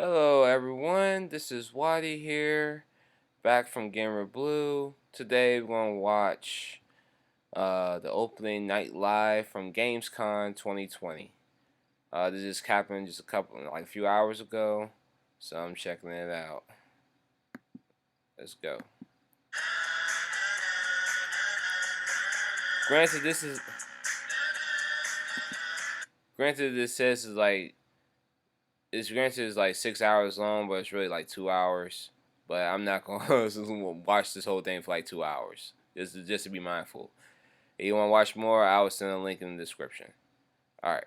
Hello everyone, this is Waddy here, back from Gamer Blue. Today we're going to watch the opening night live from Gamescom 2020. This just happened just a few hours ago, so I'm checking it out. Let's go. Granted, this says it's like 6 hours long, but it's really like 2 hours. But I'm not gonna watch this whole thing for like 2 hours. Just to be mindful. If you want to watch more, I will send a link in the description. All right.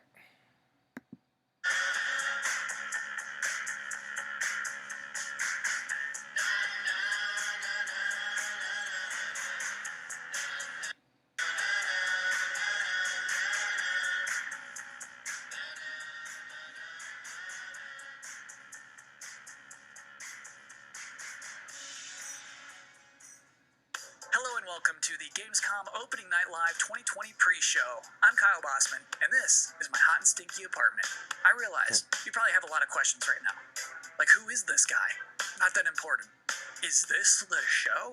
Hello and welcome to the Gamescom Opening Night Live 2020 pre-show. I'm Kyle Bossman, and this is my hot and stinky apartment. I realize you probably have a lot of questions right now. Like, who is this guy? Not that important. Is this the show?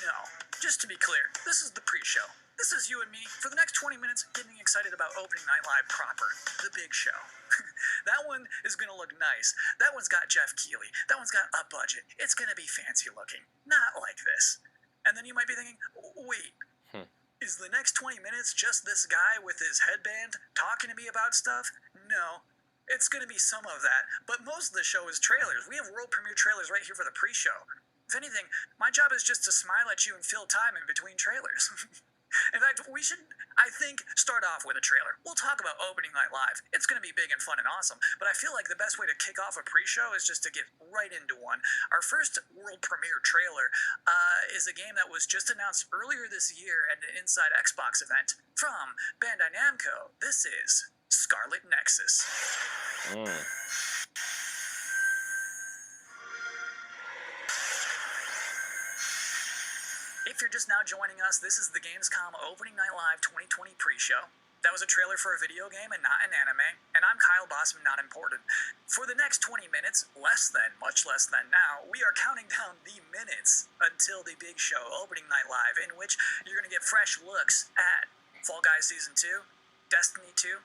No. Just to be clear, this is the pre-show. This is you and me for the next 20 minutes getting excited about Opening Night Live proper, the big show. That one is going to look nice. That one's got Jeff Keighley. That one's got a budget. It's going to be fancy looking. Not like this. And then you might be thinking, wait, is the next 20 minutes just this guy with his headband talking to me about stuff? No. It's going to be some of that, but most of the show is trailers. We have world premiere trailers right here for the pre-show. If anything, my job is just to smile at you and fill time in between trailers. In fact, we should, I think, start off with a trailer. We'll talk about Opening Night Live. It's going to be big and fun and awesome, but I feel like the best way to kick off a pre-show is just to get right into one. Our first world premiere trailer is a game that was just announced earlier this year at an Inside Xbox event from Bandai Namco. This is Scarlet Nexus. If you're just now joining us, this is the Gamescom Opening Night Live 2020 pre-show. That was a trailer for a video game and not an anime, and I'm Kyle Bossman, not important. For the next 20 minutes, much less than now, we are counting down the minutes until the big show, Opening Night Live, in which you're going to get fresh looks at Fall Guys Season 2, Destiny 2,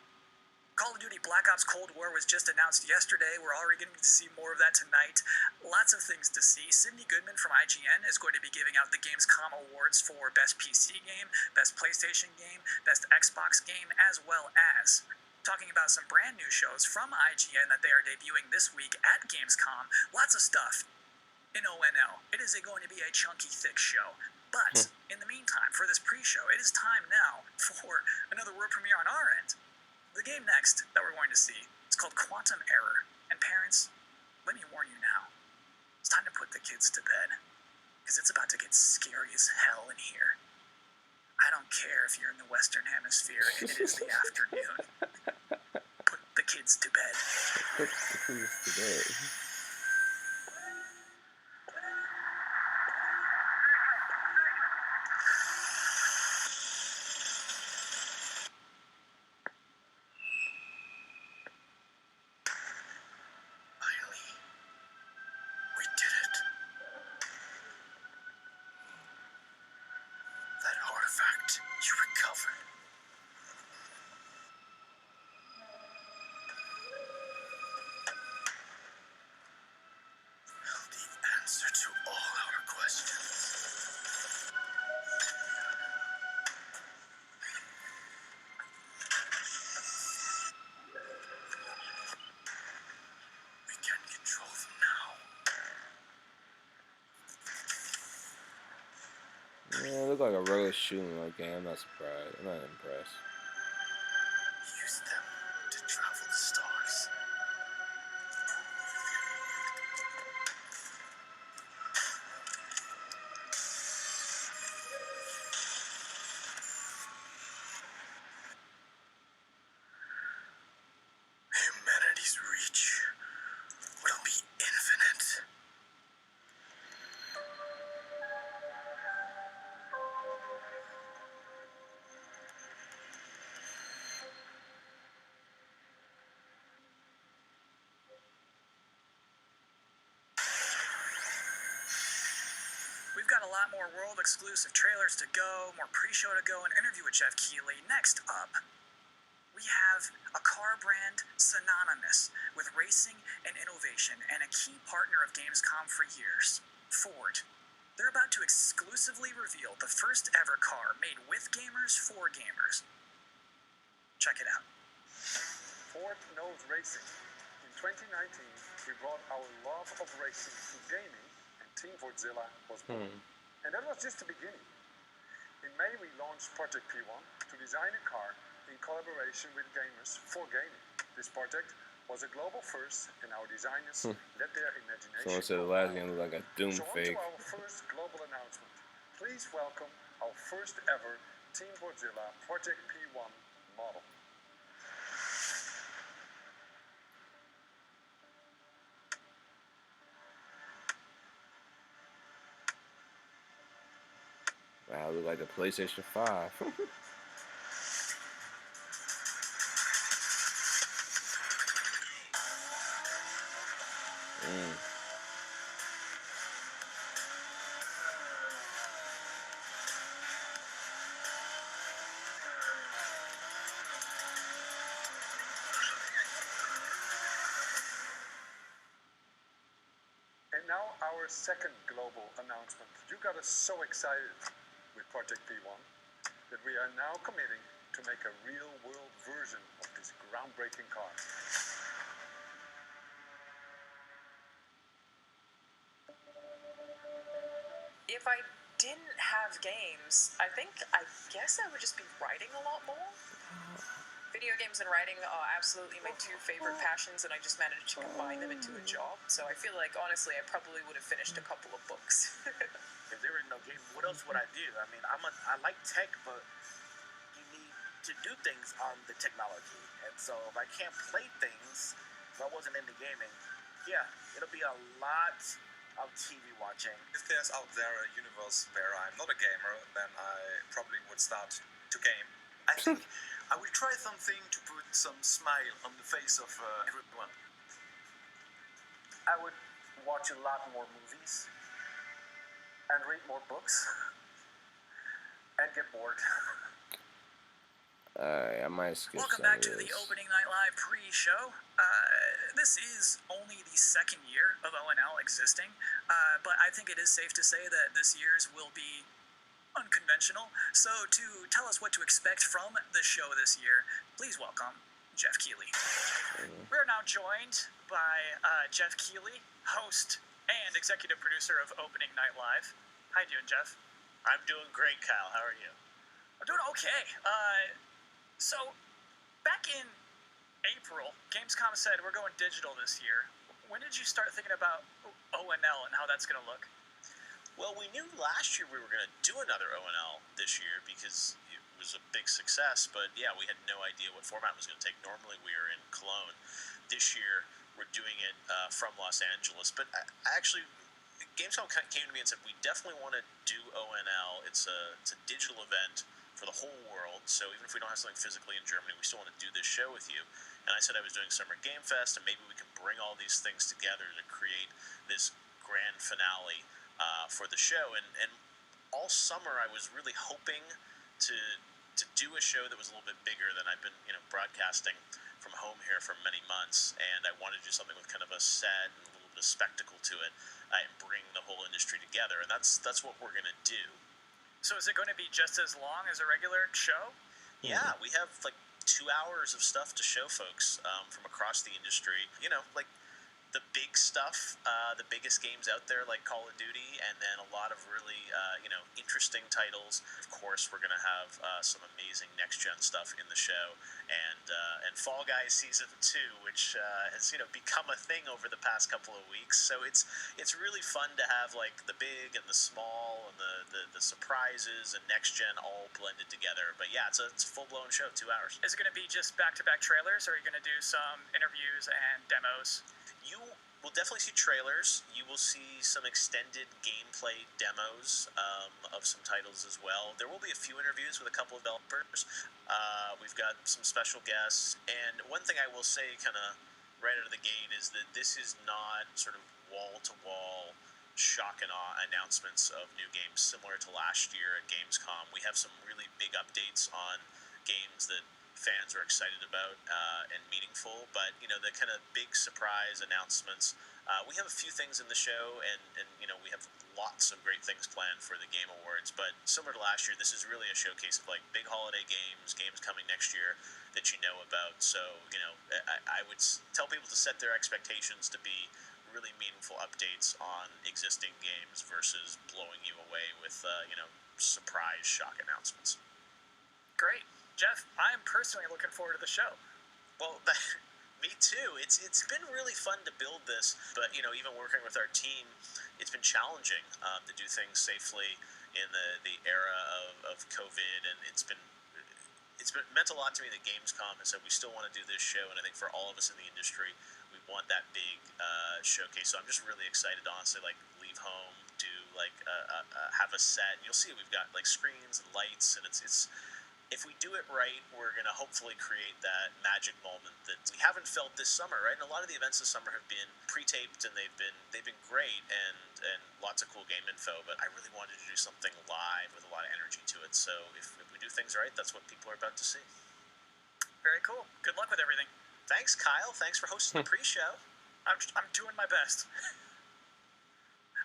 Call of Duty Black Ops Cold War was just announced yesterday. We're already going to see more of that tonight. Lots of things to see. Sydney Goodman from IGN is going to be giving out the Gamescom awards for Best PC Game, Best PlayStation Game, Best Xbox Game, as well as talking about some brand new shows from IGN that they are debuting this week at Gamescom. Lots of stuff in ONL. It is going to be a chunky, thick show. But in the meantime, for this pre-show, it is time now for another world premiere on our end. The game next that we're going to see is called Quantum Error. And parents, let me warn you now. It's time to put the kids to bed. Because it's about to get scary as hell in here. I don't care if you're in the Western Hemisphere and it is the afternoon. Put the kids to bed. Put the kids to bed. You recovered. The answer to all our questions. We can control them now. Yeah, it looked like a regular shooting game. I'm not surprised. I'm not impressed. Use them to travel the stars. Humanity's reach will be infinite. got a lot more world exclusive trailers to go, more pre-show to go, and interview with Jeff Keighley. Next up, we have a car brand synonymous with racing and innovation and a key partner of Gamescom for years, Ford. They're about to exclusively reveal the first ever car made with gamers for gamers. Check it out. Ford knows racing. In 2019, we brought our love of racing to gaming, and Team Fordzilla was born. And that was just the beginning. In May, we launched Project P1 to design a car in collaboration with gamers for gaming. This project was a global first, and our designers let their imagination. Someone said the last game looked like a Doom So on fake. to our first global announcement. Please welcome our first ever Team Fordzilla Project P1 model. Wow, it look like the PlayStation 5. And now our second global announcement. You got us so excited with Project P1 that we are now committing to make a real-world version of this groundbreaking car. If I didn't have games, I guess I would just be writing a lot more. Video games and writing are absolutely my two favorite passions, and I just managed to combine them into a job. So I feel like, honestly, I probably would have finished a couple of books. If there were no game, what else would I do? I mean, I like tech, but you need to do things on the technology. And so if I can't play things, if I wasn't into gaming, yeah, it'll be a lot of TV watching. If there's out there a universe where I'm not a gamer, then I probably would start to game. I think I will try something to put some smile on the face of everyone. I would watch a lot more movies and read more books and get bored. Alright, I might skip Welcome some back of to the this. Opening Night Live pre-show. This is only the second year of ONL existing, but I think it is safe to say that this year's will be unconventional. So to tell us what to expect from the show this year, please welcome Jeff Keighley. We are now joined by Jeff Keighley, host and executive producer of Opening Night Live. How you doing, Jeff? I'm doing great, Kyle. How are you? I'm doing okay. So, back in April, Gamescom said we're going digital this year. When did you start thinking about ONL and how that's going to look? Well, we knew last year we were going to do another ONL this year because it was a big success, but yeah, we had no idea what format it was going to take. Normally we were in Cologne. This year we're doing it from Los Angeles, but actually Gamescom came to me and said, we definitely want to do ONL. It's a digital event for the whole world, so even if we don't have something physically in Germany, we still want to do this show with you. And I said I was doing Summer Game Fest, and maybe we can bring all these things together to create this grand finale for the show. And all summer I was really hoping to do a show that was a little bit bigger than I've been broadcasting from home here for many months, and I wanted to do something with kind of a set and a little bit of spectacle to it, and bring the whole industry together, and that's what we're going to do. So is it going to be just as long as a regular show? Yeah, we have like 2 hours of stuff to show folks from across the industry. Like the big stuff, the biggest games out there like Call of Duty, and then a lot of really interesting titles. Of course, we're going to have some amazing next-gen stuff in the show, and Fall Guys Season 2, which has become a thing over the past couple of weeks. So it's really fun to have like the big and the small and the surprises and next-gen all blended together. But yeah, it's a full-blown show, 2 hours. Is it going to be just back-to-back trailers, or are you going to do some interviews and demos? You will definitely see trailers. You will see some extended gameplay demos of some titles as well. There will be a few interviews with a couple of developers. We've got some special guests. And one thing I will say kind of right out of the gate is that this is not sort of wall-to-wall shock and awe announcements of new games similar to last year at Gamescom. We have some really big updates on games that fans are excited about and meaningful, but the kind of big surprise announcements. We have a few things in the show, and we have lots of great things planned for the Game Awards. But similar to last year, this is really a showcase of like big holiday games coming next year that you know about. So I would tell people to set their expectations to be really meaningful updates on existing games versus blowing you away with surprise shock announcements. Great. Jeff, I am personally looking forward to the show. Well, me too. It's been really fun to build this, but even working with our team, it's been challenging to do things safely in the era of COVID, and it's meant a lot to me that Gamescom has said we still want to do this show, and I think for all of us in the industry, we want that big showcase. So I'm just really excited to honestly leave home, do have a set, and you'll see we've got screens and lights, and it's if we do it right, we're going to hopefully create that magic moment that we haven't felt this summer, right? And a lot of the events this summer have been pre-taped, and they've been great and lots of cool game info, but I really wanted to do something live with a lot of energy to it. So if we do things right, that's what people are about to see. Very cool. Good luck with everything. Thanks, Kyle. Thanks for hosting the pre-show. I'm doing my best.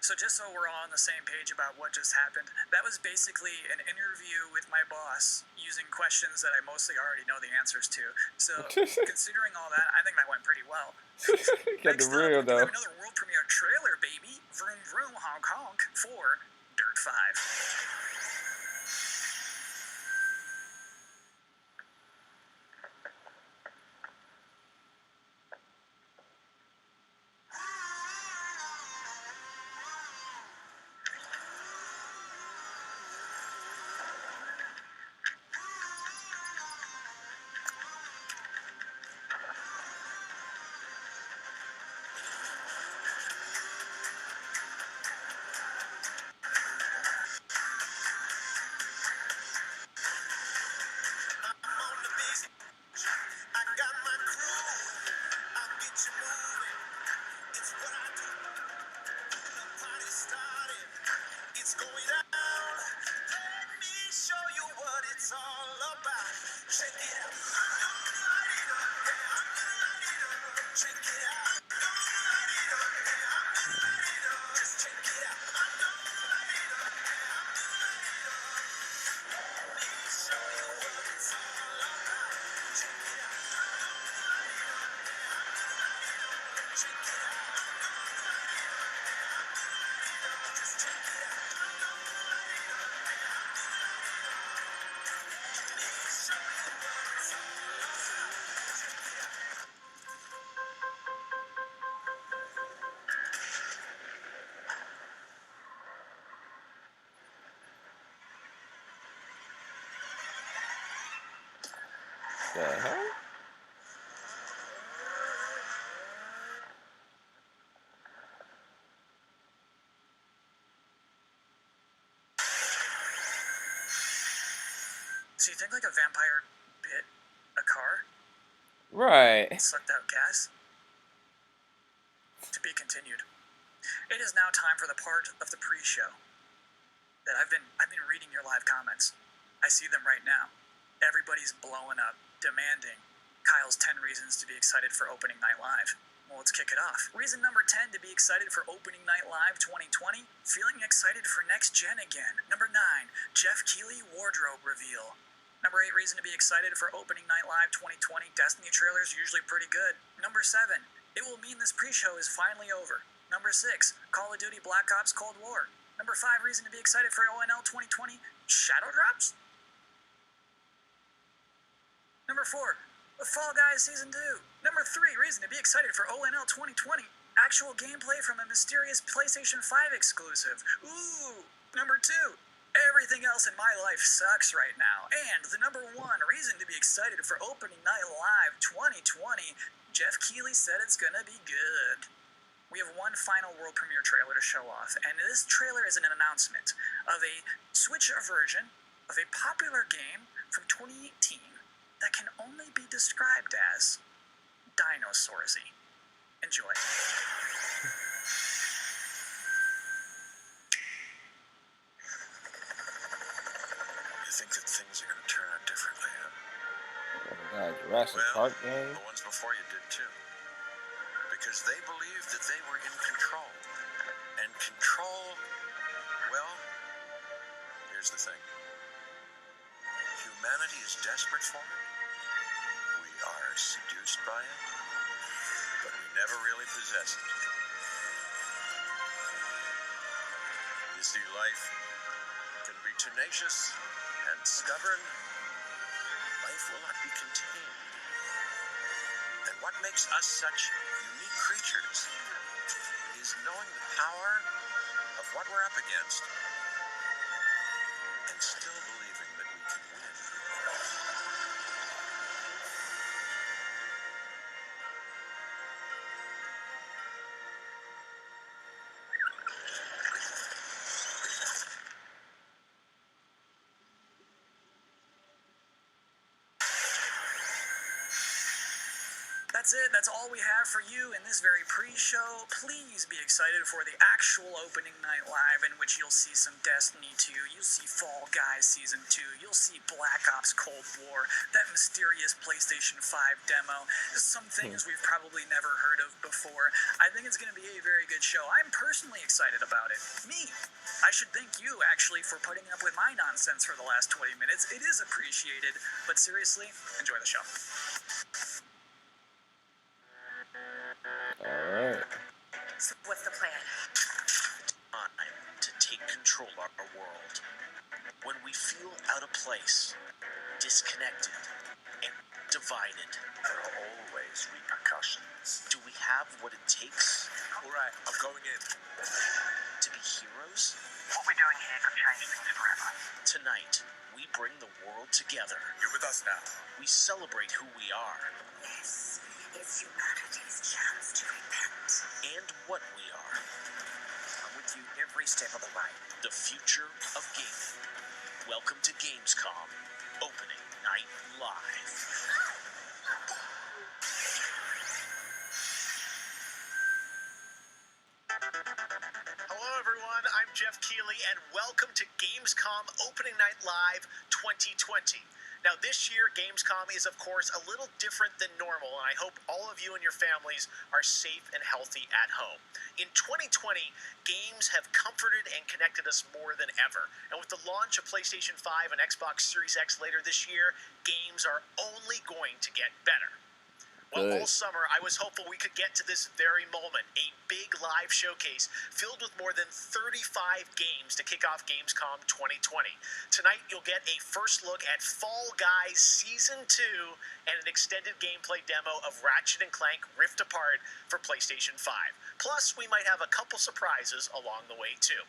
So just so we're all on the same page about what just happened, that was basically an interview with my boss using questions that I mostly already know the answers to. So considering all that, I think that went pretty well. Got the real We though. have another world premiere trailer, baby. Vroom vroom honk honk for Dirt 5. The hell? So you think a vampire bit a car? Right. Sucked out gas? To be continued. It is now time for the part of the pre-show that I've been reading your live comments. I see them right now. Everybody's blowing up, demanding Kyle's 10 reasons to be excited for Opening Night Live. Well, let's kick it off. Reason number 10 to be excited for Opening Night Live 2020, feeling excited for next gen again. Number 9, Jeff Keighley wardrobe reveal. Number 8 reason to be excited for Opening Night Live 2020, Destiny trailers usually pretty good. Number 7, it will mean this pre-show is finally over. Number 6, Call of Duty Black Ops Cold War. Number 5 reason to be excited for ONL 2020, Shadow Drops. Number 4, Fall Guys Season 2. Number 3 reason to be excited for ONL 2020, actual gameplay from a mysterious PlayStation 5 exclusive. Ooh. Number 2, everything else in my life sucks right now. And the number 1 reason to be excited for Opening Night Live 2020, Jeff Keighley said it's gonna be good. We have one final world premiere trailer to show off, and this trailer is an announcement of a Switch version of a popular game from 2018 that can only be described as Dinosaursy. Enjoy. think that things are going to turn out differently. Oh my God, Jurassic Park game. The ones before you did too. Because they believed that they were in control. And control, well, here's the thing. Humanity is desperate for it. We are seduced by it. But we never really possess it. You see, life can be tenacious and stubborn. Life will not be contained. And what makes us such unique creatures is knowing the power of what we're up against and still believing that we can win. That's it. That's all we have for you in this very pre-show. Please be excited for the actual opening night live, in which you'll see some Destiny 2, you'll see Fall Guys Season 2, you'll see Black Ops Cold War, that mysterious PlayStation 5 demo, some things we've probably never heard of before. I think it's going to be a very good show. I'm personally excited about it. Me. I should thank you, actually, for putting up with my nonsense for the last 20 minutes. It is appreciated, but seriously, enjoy the show. Alright. So what's the plan? Time to take control of our world. When we feel out of place, disconnected, and divided, There are always repercussions. do we have what it takes All right, I'm going in. to be heroes? What we're doing here could change things forever. Tonight, we bring the world together. You're with us now. We celebrate who we are This is humanity's chance to repent. and what we are. I'm with you every step of the way. The future of gaming. Welcome to Gamescom, opening night live. Hello, everyone. I'm Jeff Keighley, and welcome to Gamescom Opening Night Live 2020. Now, this year, Gamescom is, of course, a little different than normal, and I hope all of you and your families are safe and healthy at home. In 2020, games have comforted and connected us more than ever. And with the launch of PlayStation 5 and Xbox Series X later this year, games are only going to get better. Well, all summer, I was hopeful we could get to this very moment, a big live showcase filled with more than 35 games to kick off Gamescom 2020. Tonight, you'll get a first look at Fall Guys Season 2 and an extended gameplay demo of Ratchet & Clank Rift Apart for PlayStation 5. Plus, we might have a couple surprises along the way, too.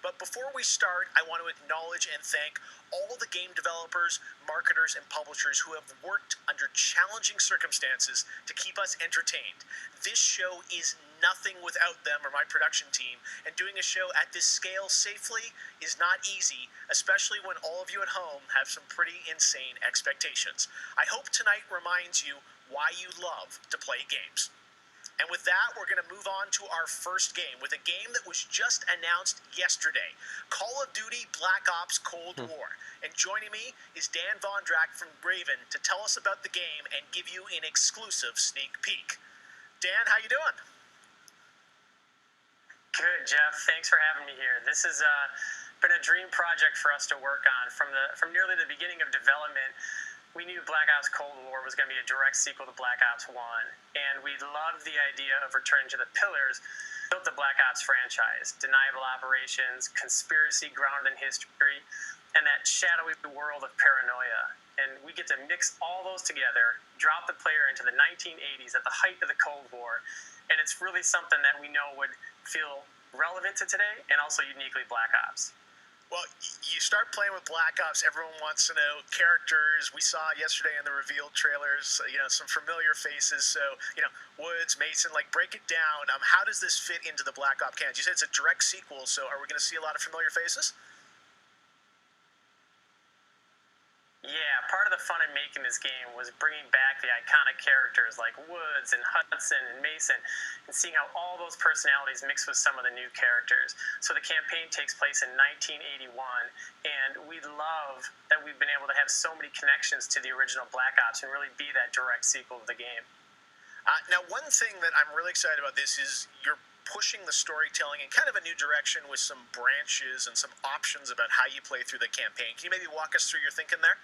But before we start, I want to acknowledge and thank all the game developers, marketers, and publishers who have worked under challenging circumstances to keep us entertained. This show is nothing without them or my production team, and doing a show at this scale safely is not easy, especially when all of you at home have some pretty insane expectations. I hope tonight reminds you why you love to play games. And with that, we're going to move on to our first game, with a game that was just announced yesterday, Call of Duty Black Ops Cold War. And joining me is Dan Vondrak from Raven to tell us about the game and give you an exclusive sneak peek. Dan, how you doing? Good, Jeff. Thanks for having me here. This has been a dream project for us to work on from nearly the beginning of development. We knew Black Ops Cold War was going to be a direct sequel to Black Ops 1, and we loved the idea of returning to the pillars that built the Black Ops franchise: deniable operations, conspiracy grounded in history, and that shadowy world of paranoia. And we get to mix all those together, drop the player into the 1980s at the height of the Cold War, and it's really something that we know would feel relevant to today and also uniquely Black Ops. Well, you start playing with Black Ops, everyone wants to know characters. We saw yesterday in the reveal trailers, some familiar faces. So, Woods, Mason, break it down. How does this fit into the Black Ops canon? You said it's a direct sequel, so are we going to see a lot of familiar faces? Yeah, part of the fun in making this game was bringing back the iconic characters like Woods and Hudson and Mason and seeing how all those personalities mix with some of the new characters. So the campaign takes place in 1981, and we love that we've been able to have so many connections to the original Black Ops and really be that direct sequel of the game. Now, one thing that I'm really excited about this is you're pushing the storytelling in kind of a new direction with some branches and some options about how you play through the campaign. Can you maybe walk us through your thinking there?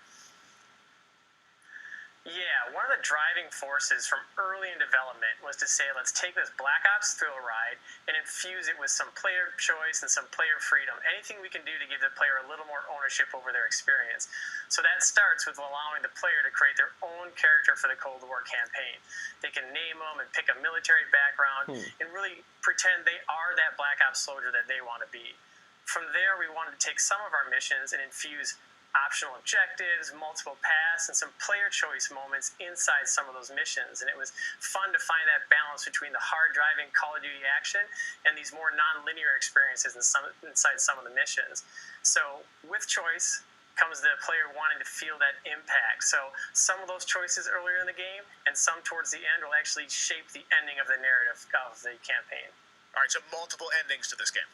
Yeah, one of the driving forces from early in development was to say, let's take this Black Ops thrill ride and infuse it with some player choice and some player freedom. Anything we can do to give the player a little more ownership over their experience. So that starts with allowing the player to create their own character for the Cold War campaign. They can name them and pick a military background and really pretend they are that Black Ops soldier that they want to be. From there, we wanted to take some of our missions and infuse optional objectives, multiple paths, and some player choice moments inside some of those missions. And it was fun to find that balance between the hard driving Call of Duty action and these more non-linear experiences inside some of the missions. So with choice comes the player wanting to feel that impact. So some of those choices earlier in the game and some towards the end will actually shape the ending of the narrative of the campaign. All right, so multiple endings to this game.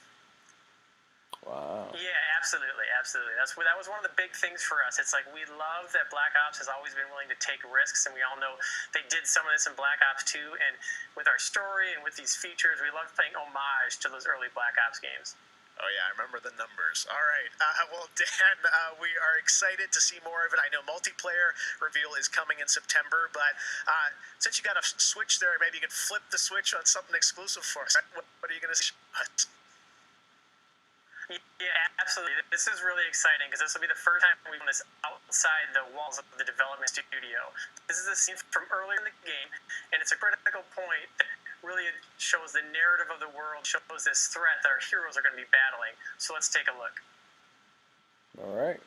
Wow. Yeah, absolutely. That was one of the big things for us. It's like we love that Black Ops has always been willing to take risks, and we all know they did some of this in Black Ops 2. And with our story and with these features, we love paying homage to those early Black Ops games. Oh, yeah, I remember the numbers. All right. Well, Dan, we are excited to see more of it. I know multiplayer reveal is coming in September, but since you got a Switch there, maybe you could flip the switch on something exclusive for us. What are you going to say? Yeah, absolutely. This is really exciting because this will be the first time we've done this outside the walls of the development studio. This is a scene from earlier in the game, and it's a critical point that really shows the narrative of the world, shows this threat that our heroes are going to be battling. So let's take a look. All right.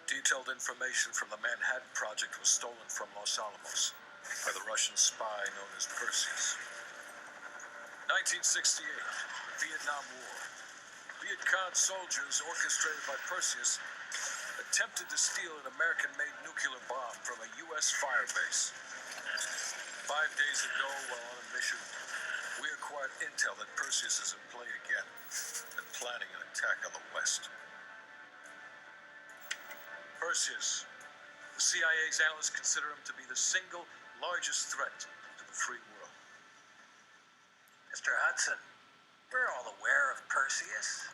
Detailed information from the Manhattan Project was stolen from Los Alamos by the Russian spy known as Perseus. 1968, Vietnam War. Viet Cong soldiers orchestrated by Perseus attempted to steal an American-made nuclear bomb from a U.S. firebase. 5 days ago, while on a mission, we acquired intel that Perseus is in play again and planning an attack on the West. Perseus, the CIA's analysts consider him to be the single largest threat to the free world. Mr. Hudson, we're all aware of Perseus.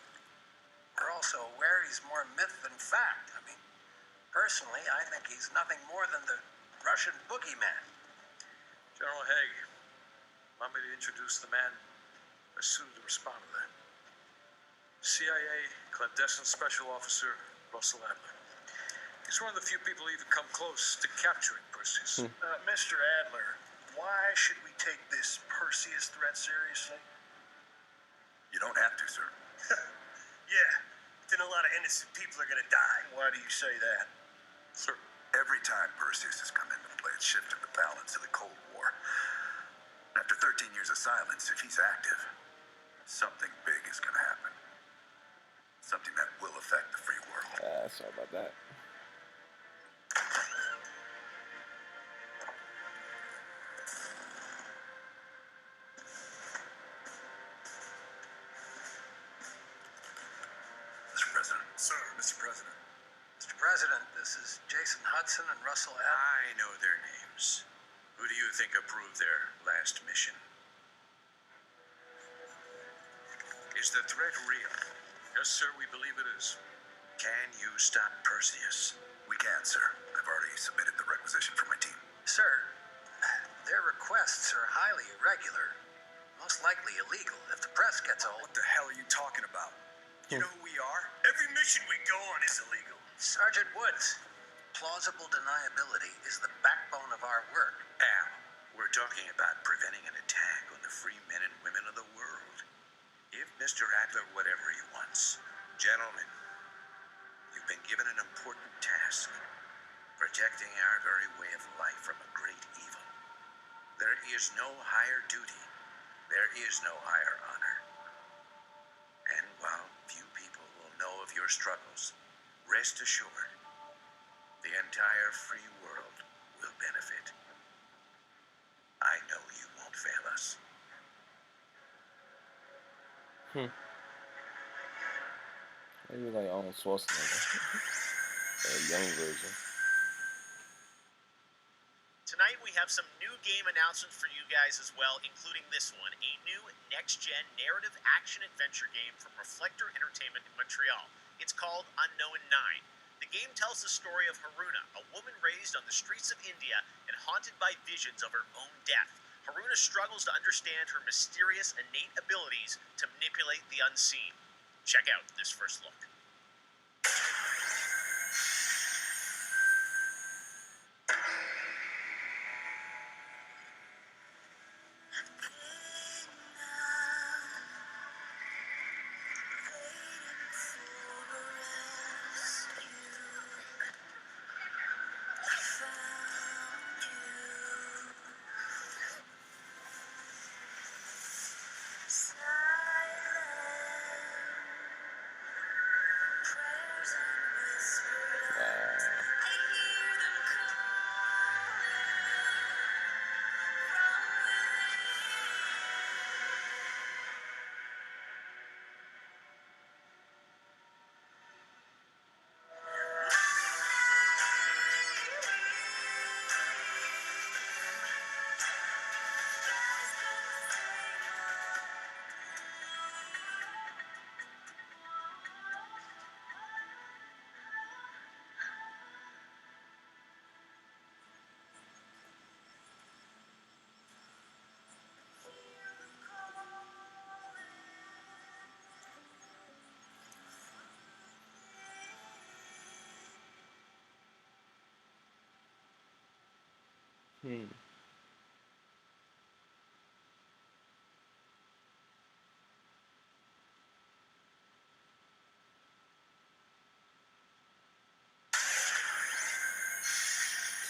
We're also aware he's more myth than fact. I mean, personally, I think he's nothing more than the Russian boogeyman. General Haig, want me to introduce the man best suited to respond to that? CIA clandestine special officer Russell Adler. He's one of the few people who even come close to capturing Perseus. Mr. Adler, why should we take this Perseus threat seriously? You don't have to, sir. Yeah, then a lot of innocent people are gonna die. Why do you say that? Sir, Every time Perseus has come into play, it's shifted the balance of the Cold War. After 13 years of silence, if he's active, something big is going to happen. Something that will affect the free world. Sorry about that. Mr. President. Sir. Mr. President. Mr. President, this is Jason Hudson and Russell Adler. I know their names. Who do you think approved their last mission? Is the threat real? yes, sir, we believe it is. Can you stop Perseus? We can, sir. I've already submitted the requisition for my team. Sir, their requests are highly irregular, most likely illegal if the press gets a hold. What the hell are you talking about? You know who we are? Every mission we go on is illegal. Sergeant Woods, plausible deniability is the backbone of our work. Al, we're talking about preventing an attack on the free men and women of the world. Give Mr. Adler whatever he wants. Gentlemen, you've been given an important task. Protecting our very way of life from a great evil. There is no higher duty There is no higher honor. And while few people will know of your struggles, rest assured, the entire free world will benefit. I know you won't fail us. Maybe like Arnold Schwarzenegger, a young version. Tonight we have some new game announcements for you guys as well, including this one, a new next-gen narrative action-adventure game from Reflector Entertainment in Montreal. It's called Unknown 9. The game tells the story of Haruna, a woman raised on the streets of India and haunted by visions of her own death. Haruna struggles to understand her mysterious innate abilities to manipulate the unseen. Check out this first look.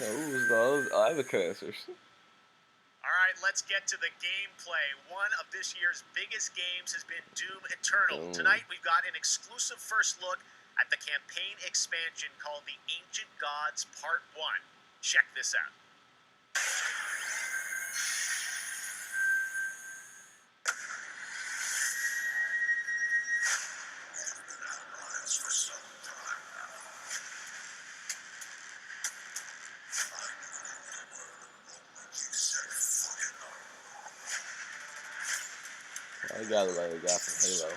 So who was those other characters? Alright, let's get to the gameplay. One of this year's biggest games has been Doom Eternal. Tonight we've got an exclusive first look at the campaign expansion called The Ancient Gods Part 1. Check this out. I got it like a guy from Halo.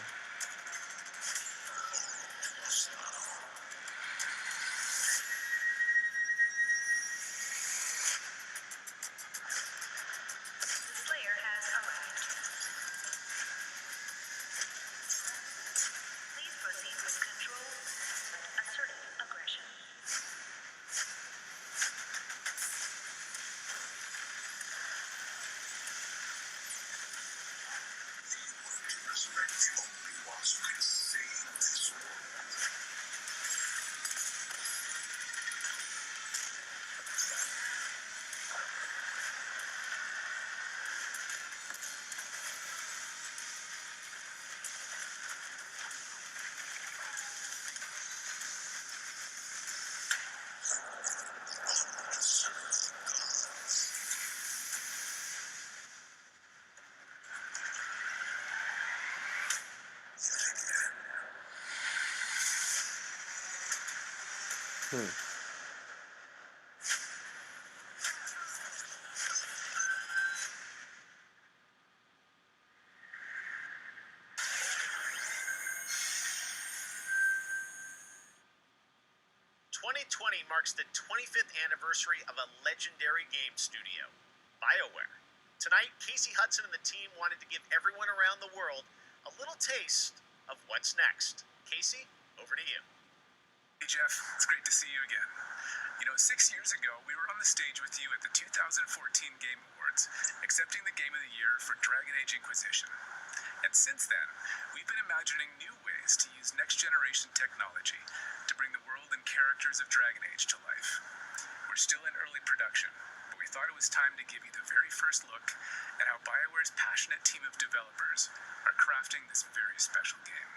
Hmm. 2020 marks the 25th anniversary of a legendary game studio, BioWare. Tonight, Casey Hudson and the team wanted to give everyone around the world a little taste of what's next. Casey, over to you. Hey Jeff, it's great to see you again. You know, 6 years ago, we were on the stage with you at the 2014 Game Awards, accepting the Game of the Year for Dragon Age Inquisition. And since then, we've been imagining new ways to use next-generation technology to bring the world and characters of Dragon Age to life. We're still in early production, but we we thought it was time to give you the very first look at how BioWare's passionate team of developers are crafting this very special game.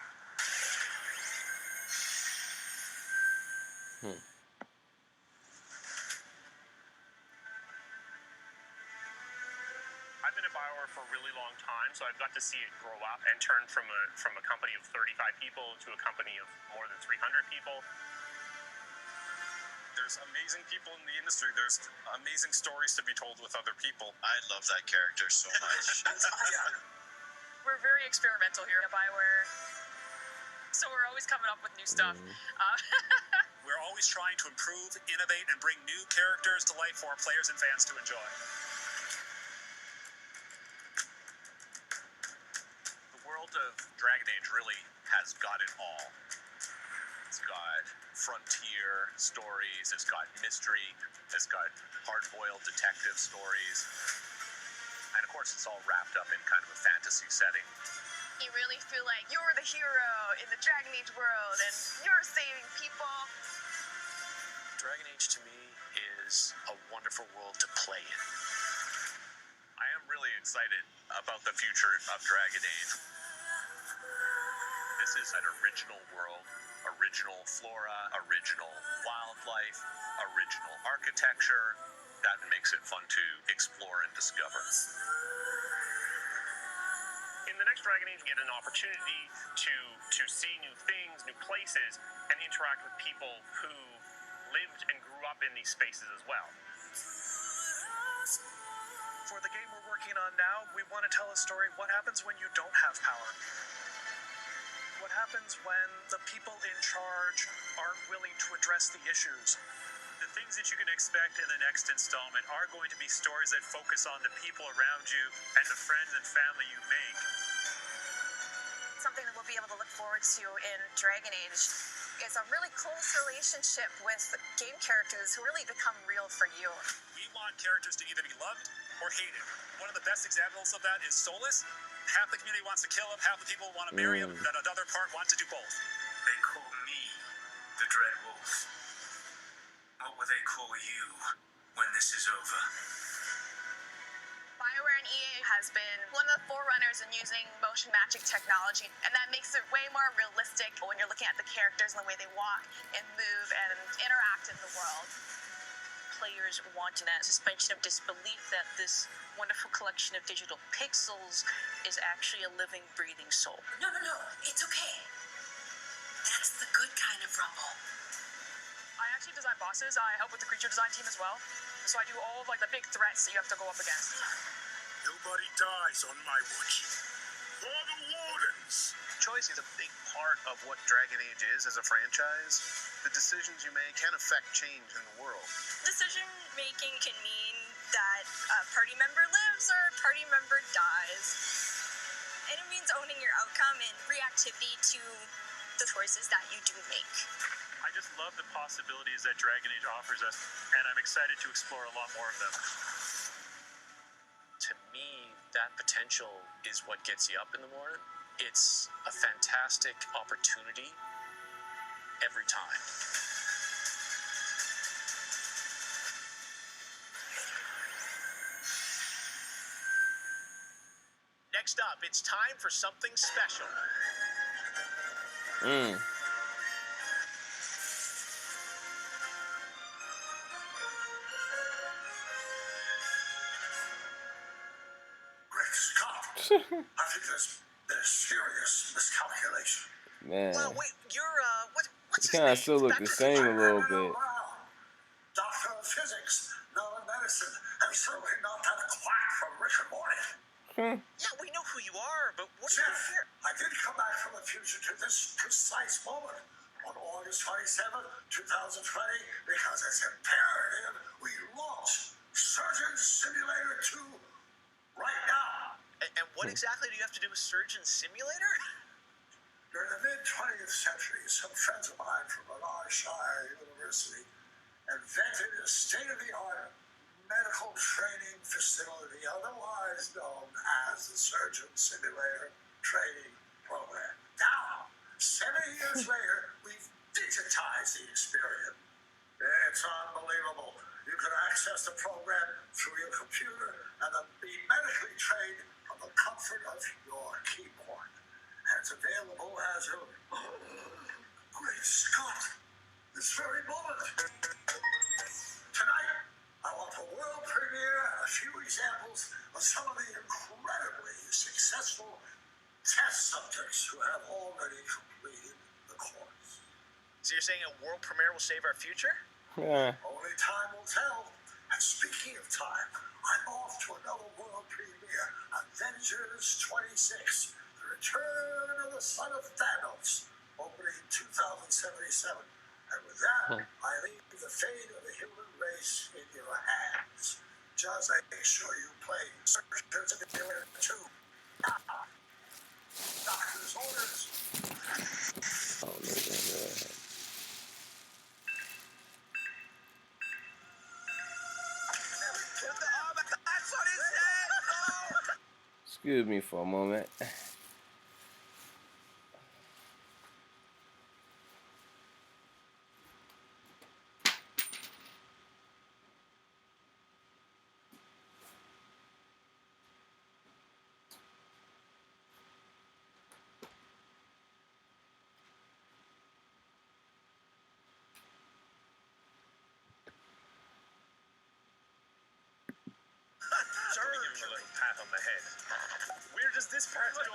I've been at BioWare for a really long time, so I've got to see it grow up and turn from a company of 35 people to a company of more than 300 people. There's amazing people in the industry. There's amazing stories to be told with other people. I love that character so much. We're very experimental here at BioWare, so we're always coming up with new stuff. We're always trying to improve, innovate, and bring new characters to life for our players and fans to enjoy. The world of Dragon Age really has got it all. It's got frontier stories, it's got mystery, it's got hard-boiled detective stories, and of course it's all wrapped up in kind of a fantasy setting. You really feel like you're the hero in the Dragon Age world and you're saving people. Dragon Age to me is a wonderful world to play in. I am really excited about the future of Dragon Age. This is an original world, original flora, original wildlife, original architecture. That makes it fun to explore and discover. In the next Dragon Age, you get an opportunity to see new things, new places, and interact with people who lived and grew up in these spaces as well. For the game we're working on now, we want to tell a story. What happens when you don't have power? What happens when the people in charge aren't willing to address the issues? The things that you can expect in the next installment are going to be stories that focus on the people around you and the friends and family you make. Something that we'll be able to look forward to in Dragon Age is a really close relationship with game characters who really become real for you. We want characters to either be loved or hated. One of the best examples of that is Solus. Half the community wants to kill him, half the people want to marry him, then another part wants to do both. They call me the Dread Wolf. What will they call you when this is over? BioWare and EA has been one of the forerunners in using motion matching technology, and that makes it way more realistic when you're looking at the characters and the way they walk and move and interact in the world. Players want that suspension of disbelief that this wonderful collection of digital pixels is actually a living, breathing soul. No, it's okay. That's the good kind of rumble. I actually design bosses. I help with the creature design team as well. So I do all of the big threats that you have to go up against. Nobody dies on my watch. For the Wardens! Choice is a big part of what Dragon Age is as a franchise. The decisions you make can affect change in the world. Decision making can mean that a party member lives or a party member dies. And it means owning your outcome and reactivity to the choices that you do make. I just love the possibilities that Dragon Age offers us, and I'm excited to explore a lot more of them. To me, that potential is what gets you up in the morning. It's a fantastic opportunity every time. Next up, it's time for something special. Greg, stop. I think there's serious miscalculation. Man, Well, wait, you're, what's he his kind name? of still look the same a little bit. Doctor of physics, not of medicine, and certainly not that quack from Rick and Morty. Yeah, we know who you are, but what are you doing here? I did come back from the future to this precise moment on August 27th, 2020, because it's imperative we launch Surgeon Simulator 2 right now. And what exactly do you have to do with Surgeon Simulator? During the mid-20th century, some friends of mine from Shire University invented a state-of-the-art medical training facility, otherwise known as the Surgeon Simulator Training Program. Now, 70 years later, we've digitized the experience. It's unbelievable. You can access access the program through your computer and then be medically trained from the comfort of your keyboard. And it's available as of... Great Scott! This very moment! Tonight, I want a world premiere and a few examples of some of the incredibly successful test subjects who have already completed the course. So you're saying a world premiere will save our future? Yeah. Only time will tell. And speaking of time, I'm off to another world premiere, Avengers 26, The Return of the Son of Thanos, opening 2077. And with that, I leave the fate of the human race in your hands. Just make sure you play Searchers of the Air 2. Now, doctor's orders. Oh, no, no. Excuse me for a moment. Pat on the head. Where does this part go? He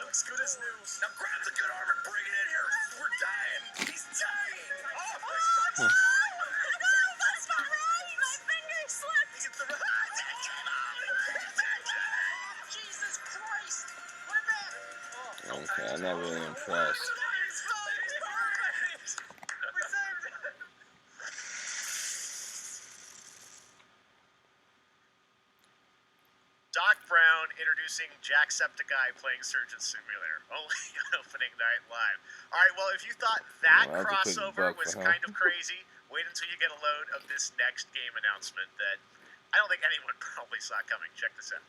looks good as new. Now grab the good arm and bring it in here. We're dying. He's dying. No, that's not right. My finger slipped. Jesus Christ. We're back. Okay, I'm not really impressed. Doc Brown introducing Jacksepticeye playing Surgeon Simulator, only on opening night live. All right, well, if you thought that Well, that's a quick crossover buck was for him. kind of crazy, wait until you get a load of this next game announcement that I don't think anyone probably saw coming. Check this out.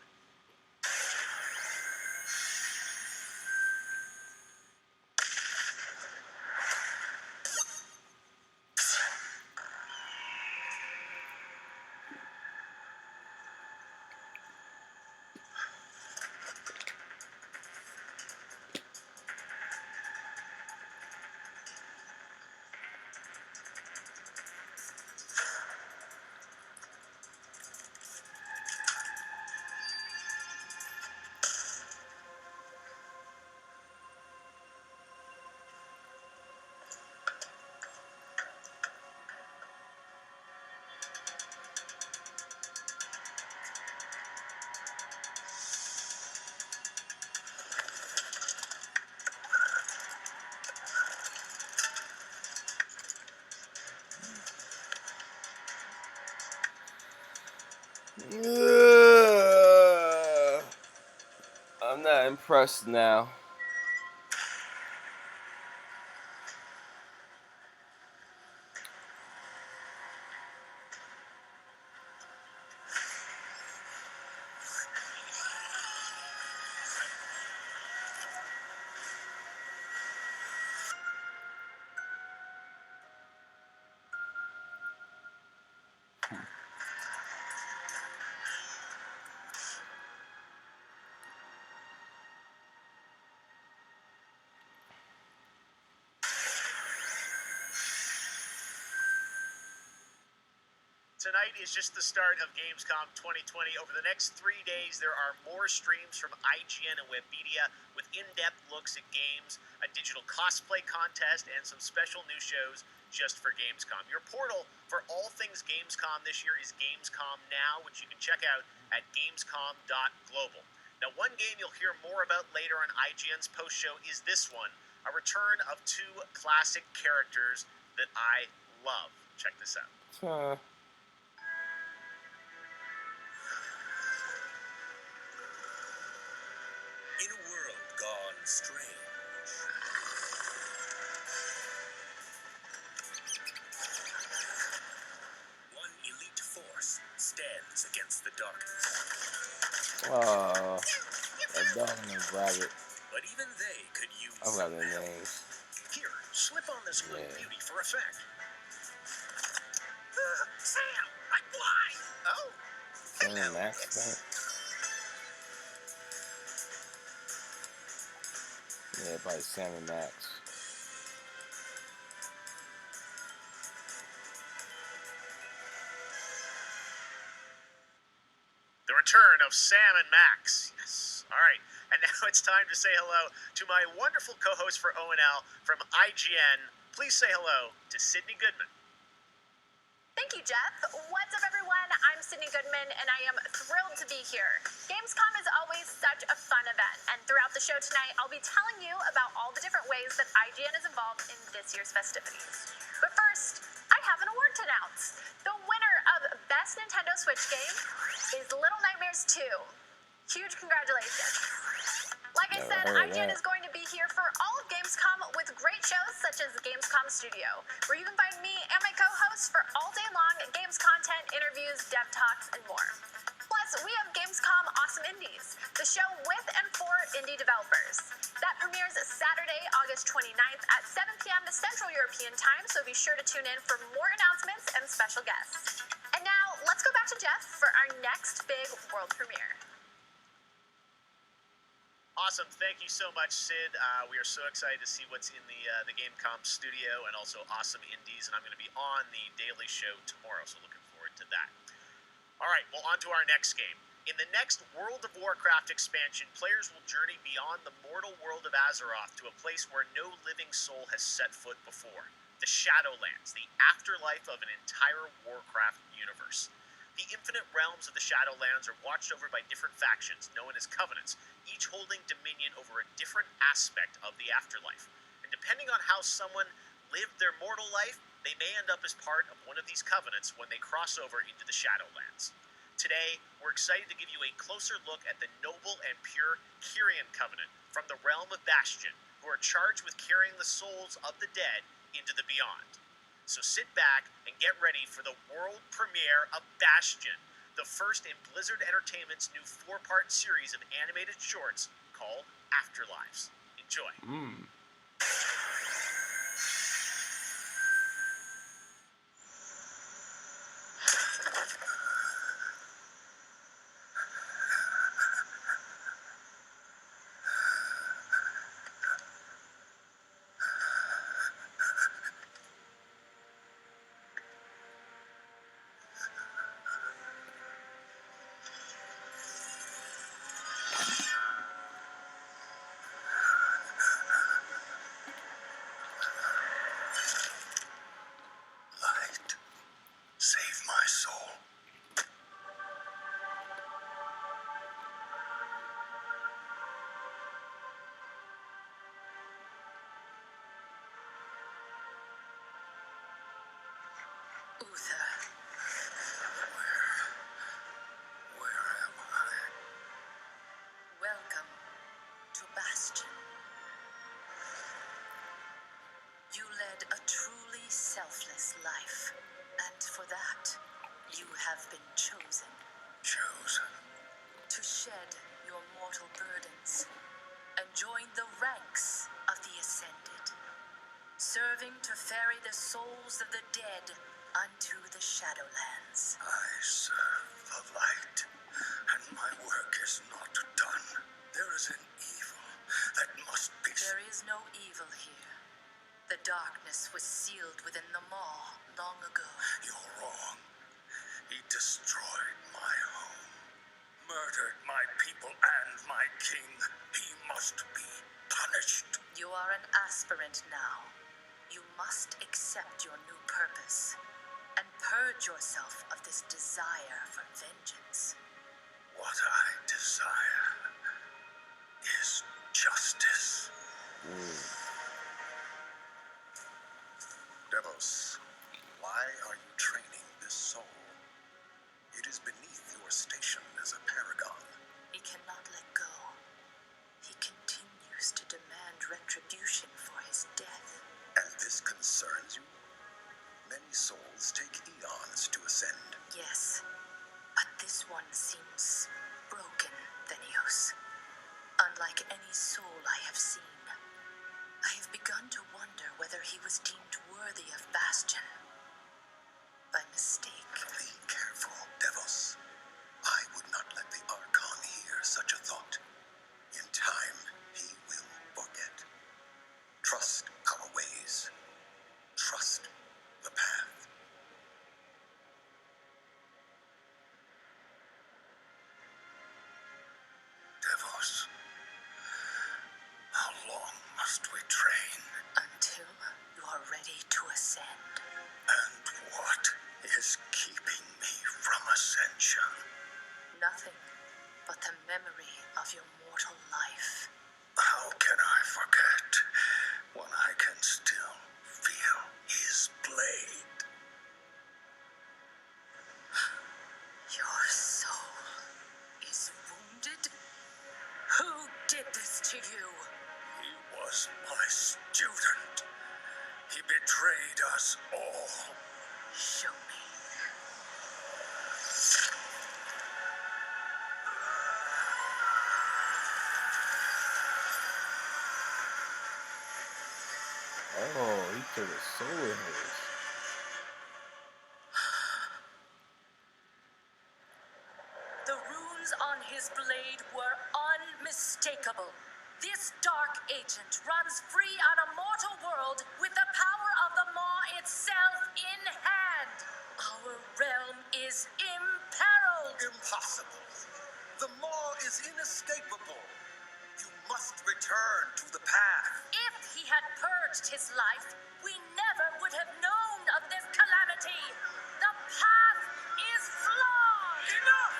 I'm not impressed now. Tonight is just the start of Gamescom 2020. Over the next 3 days, there are more streams from IGN and Webedia with in-depth looks at games, a digital cosplay contest, and some special new shows just for Gamescom. Your portal for all things Gamescom this year is Gamescom Now, which you can check out at gamescom.global. Now, one game you'll hear more about later on IGN's post-show is this one, a return of two classic characters that I love. Check this out. In a world gone strange, one elite force stands against the darkness. Oh, a dog and a rabbit. But even they could use I got some their help. names. Here, slip on this little beauty for effect. Sam, why? Oh, Sam Max event. Yeah, by Sam and Max. The return of Sam and Max. Yes. All right. And now it's time to say hello to my wonderful co-host for ONL from IGN. Please say hello to Sydney Goodman. Thank you, Jeff. What's up, everyone? I'm Sydney Goodman, and I am thrilled to be here. Gamescom is always such a fun event, and throughout the show tonight, I'll be telling you about all the different ways that IGN is involved in this year's festivities. But first, I have an award to announce. The winner of Best Nintendo Switch Game is Little Nightmares 2. Huge congratulations. Like I said, IGN is going to be here for all of Gamescom with great shows such as Gamescom Studio, where you can find me and my co-hosts for all day long games content, interviews, dev talks, and more. Plus, we have Gamescom Awesome Indies, the show with and for indie developers. That premieres Saturday, August 29th at 7 p.m. Central European Time, so be sure to tune in for more announcements and special guests. And now, let's go back to Jeff for our next big world premiere. Awesome. Thank you so much, Sid. We are so excited to see what's in the Gamescom studio and also Awesome Indies, and I'm going to be on the Daily Show tomorrow, so looking forward to that. All right, well, on to our next game. In the next World of Warcraft expansion, players will journey beyond the mortal world of Azeroth to a place where no living soul has set foot before. The Shadowlands, the afterlife of an entire Warcraft universe. The infinite realms of the Shadowlands are watched over by different factions, known as covenants, each holding dominion over a different aspect of the afterlife. And depending on how someone lived their mortal life, they may end up as part of one of these covenants when they cross over into the Shadowlands. Today, we're excited to give you a closer look at the noble and pure Kyrian Covenant from the realm of Bastion, who are charged with carrying the souls of the dead into the beyond. So sit back and get ready for the world premiere of Bastion, the first in Blizzard Entertainment's new 4-part series of animated shorts called Afterlives. Enjoy. Light, save my soul. Uther, Where am I? welcome to Bastion. You led a truly selfless life, and for that, you have been chosen. Chosen. To shed your mortal burdens and join the ranks of the Ascended, serving to ferry the souls of the dead unto the Shadowlands. I serve the light, and my work is not done. There is an evil that must be... There is no evil here. The darkness was sealed within the maw long ago. You're wrong. He destroyed my home, murdered my people and my king. He must be punished. You are an aspirant now. You must accept your new purpose and purge yourself of this desire for vengeance. What I desire is justice. Devos, why are you training this soul? It is beneath your station as a paragon. He cannot let go. He continues to demand retribution for his death. And this concerns you? Many souls take eons to ascend. Yes, but this one seems broken, Venios. Unlike any soul I have seen, I have begun to wonder whether he was deemed worthy of Bastion by mistake. his blade were unmistakable. This dark agent runs free on a mortal world with the power of the Maw itself in hand. Our realm is imperiled. Impossible. The Maw is inescapable. You must return to the path. If he had purged his life, we never would have known of this calamity. The path is flawed. Enough!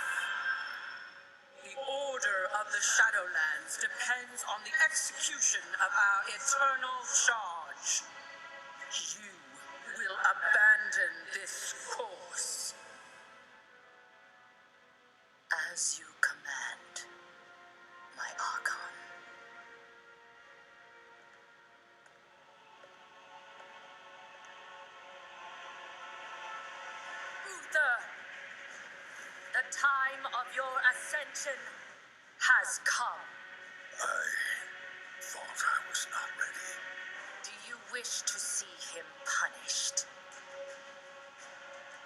The order of the Shadowlands depends on the execution of our eternal charge. You will abandon this course. As you command, my Archon. Uther, the time of your ascension has come. I thought I was not ready. Do you wish to see him punished?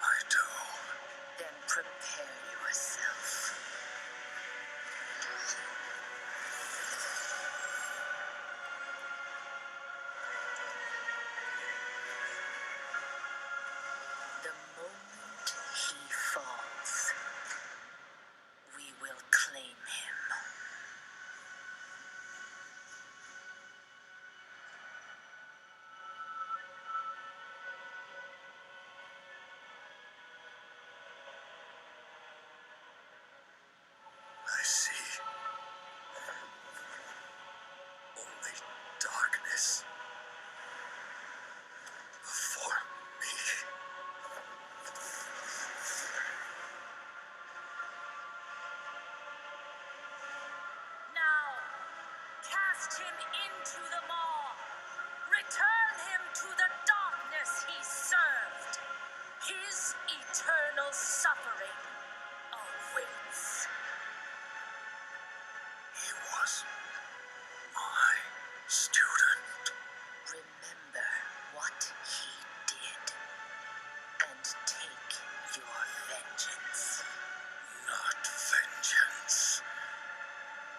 I do. Then prepare yourself. The moment he falls, we will claim him. I see. Only darkness. Before me. Now, cast him into the maw. Return him to the darkness he served. His eternal suffering awaits. He was my student. Remember what he did and take your vengeance. Not vengeance.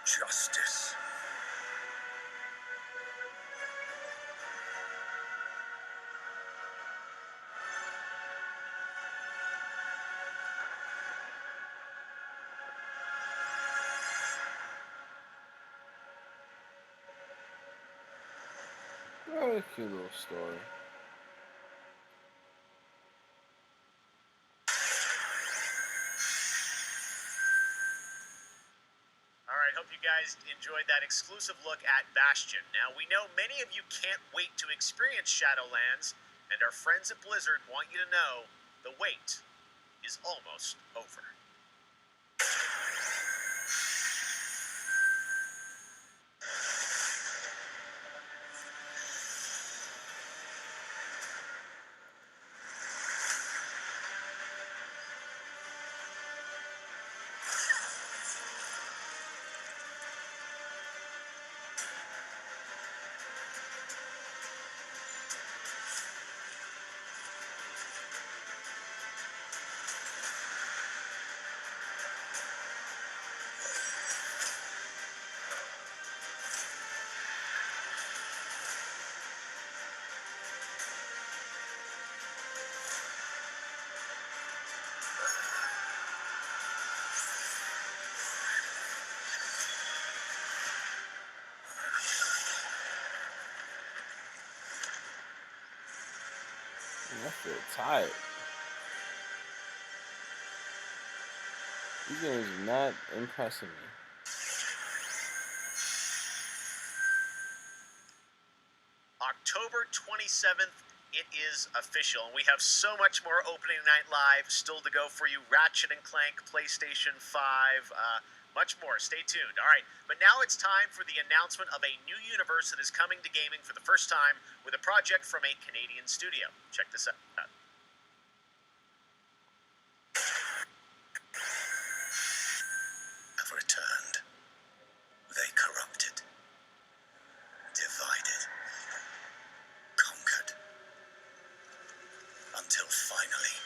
Justice. Very cute little story. All right, hope you guys enjoyed that exclusive look at Bastion. Now, we know many of you can't wait to experience Shadowlands, and our friends at Blizzard want you to know the wait is almost over. I feel tired. These games are not impressing me. October 27th, it is official, and we have so much more opening night live still to go for you. Ratchet and Clank, PlayStation 5, much more. Stay tuned. All right, but now it's time for the announcement of a new universe that is coming to gaming for the first time with a project from a Canadian studio. Check this out. Have returned. They corrupted. Divided. Conquered. Until finally.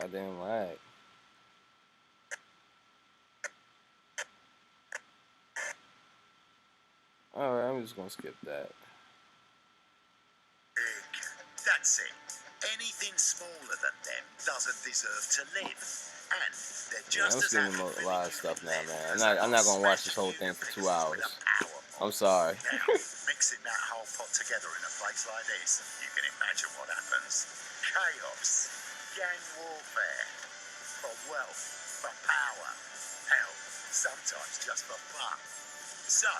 Goddamn lag. Alright, I'm just gonna skip that. That's it. Anything smaller than them doesn't deserve to live. And they're just I'm as skipping happy a lot of stuff now, man. I'm not gonna watch this whole thing for 2 hours. I'm sorry. Now, mixing that whole pot together in a place like this, you can imagine what happens. Chaos, gang warfare, for wealth, for power, hell, sometimes just for fun. So,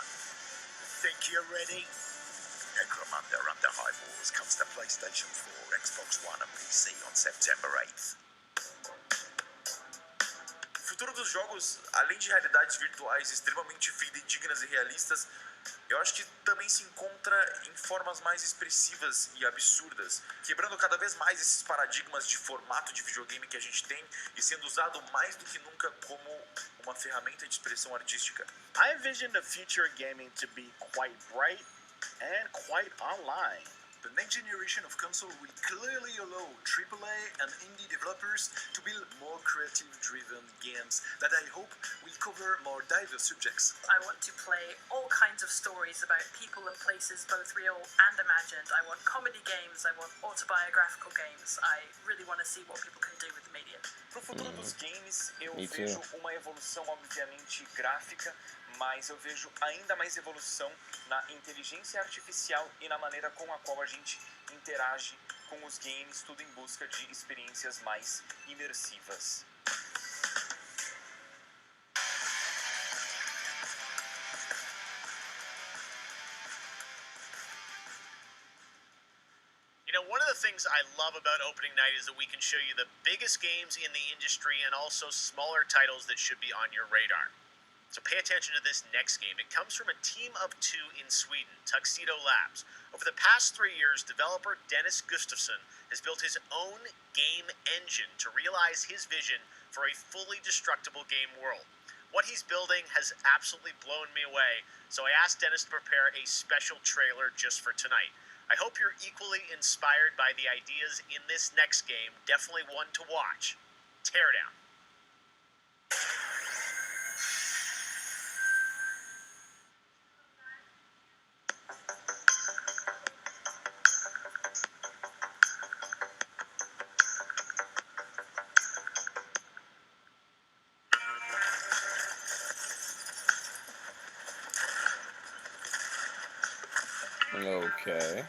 think you're ready? Necromunda Under High Wars comes to PlayStation 4, Xbox One and PC on September 8th. O futuro dos jogos, além de realidades virtuais extremamente fidedignas e realistas, eu acho que também se encontra em formas mais expressivas e absurdas, quebrando cada vez mais esses paradigmas de formato de videogame que a gente tem e sendo usado mais do que nunca como uma ferramenta de expressão artística. I envision the future of gaming to be quite bright and quite online. The next generation of console will clearly allow AAA and indie developers to build more creative-driven games that I hope will cover more diverse subjects. I want to play all kinds of stories about people and places, both real and imagined. I want comedy games, I want autobiographical games. I really want to see what people can do with the medium. Pro futuro dos games, eu Me vejo too. uma evolução, obviamente, gráfica, mas eu vejo ainda mais evolução na inteligência artificial e na maneira com a qual a gente interage com os games, tudo em busca de experiências mais imersivas. You know, one of the things I love about opening night is that we can show you the biggest games in the industry and also smaller titles that should be on your radar. So pay attention to this next game. It comes from a team of 2 in Sweden, Tuxedo Labs. Over the past 3 years, developer Dennis Gustafsson has built his own game engine to realize his vision for a fully destructible game world. What he's building has absolutely blown me away, so I asked Dennis to prepare a special trailer just for tonight. I hope you're equally inspired by the ideas in this next game. Definitely one to watch. Teardown. Okay.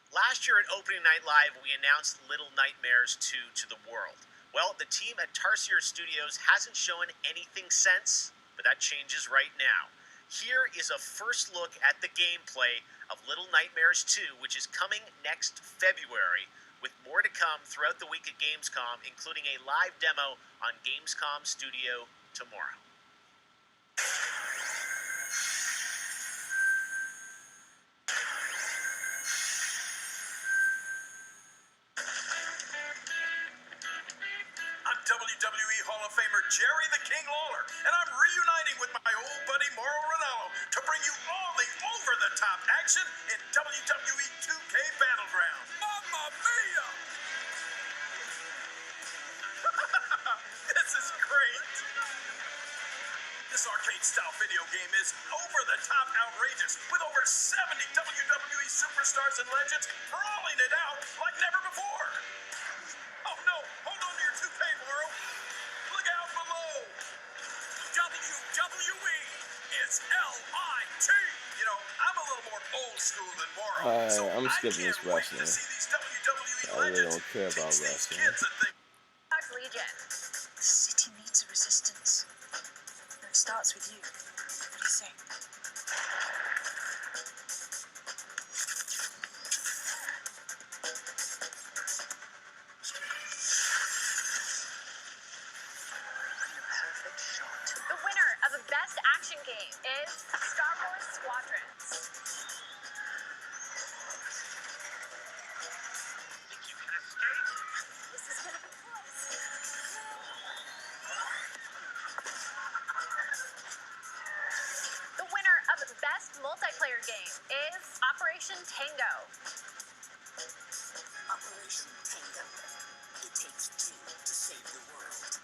Last year at Opening Night Live, we announced Little Nightmares 2 to the world. Well, the team at Tarsier Studios hasn't shown anything since, but that changes right now. Here is a first look at the gameplay of Little Nightmares 2, which is coming next February, with more to come throughout the week at Gamescom, including a live demo on Gamescom Studio tomorrow. WWE Hall of Famer Jerry the King Lawler, and I'm reuniting with my old buddy Mauro Ranallo to bring you all the over-the-top action in WWE 2K Battleground. Mamma style video game is over-the-top outrageous, with over 70 WWE superstars and legends brawling it out like never before. Oh no, hold on to your toupee, Moro. Look out below. WWE is LIT. You know, I'm a little more old school than Moro, so I'm I skipping can't this wait to wrestling. see these WWE I really legends don't care about teach these wrestling. kids a thing. Legion. The city needs a resistance. And it starts with you. What do you say? Perfect shot. The winner of the Best Action Game is Star Wars Squadrons. Think you can escape? This is gonna be close. The winner of Best Multiplayer Game is Operation Tango. Operation Tango. It takes two to save the world.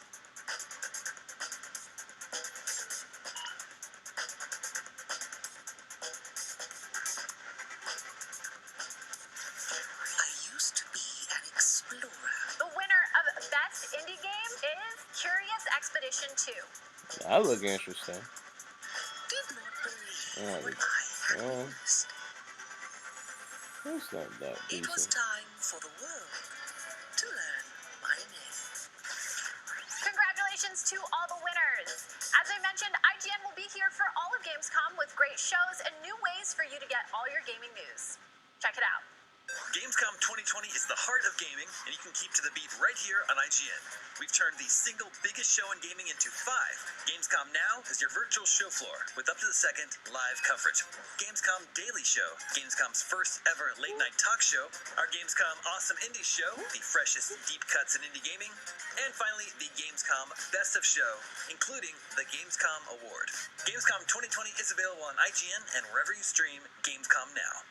I used to be an explorer. The winner of Best Indie Game is Curious Expedition 2. That look interesting. Did not believe Yeah, what I had witnessed. It's not that It was decent. time for the world to learn my name. Congratulations to all the winners! As I mentioned, IGN will be here for all of Gamescom with great shows and new ways for you to get all your gaming news. Check it out. Gamescom 2020 is the heart of gaming, and you can keep to the beat right here on IGN. We've turned the single biggest show in gaming into 5. Gamescom Now is your virtual show floor with up to the second live coverage. Gamescom Daily Show, Gamescom's first ever late night talk show, our Gamescom Awesome Indie Show, the freshest deep cuts in indie gaming, and finally the Gamescom Best of Show, including the Gamescom Award. Gamescom 2020 is available on IGN and wherever you stream Gamescom Now.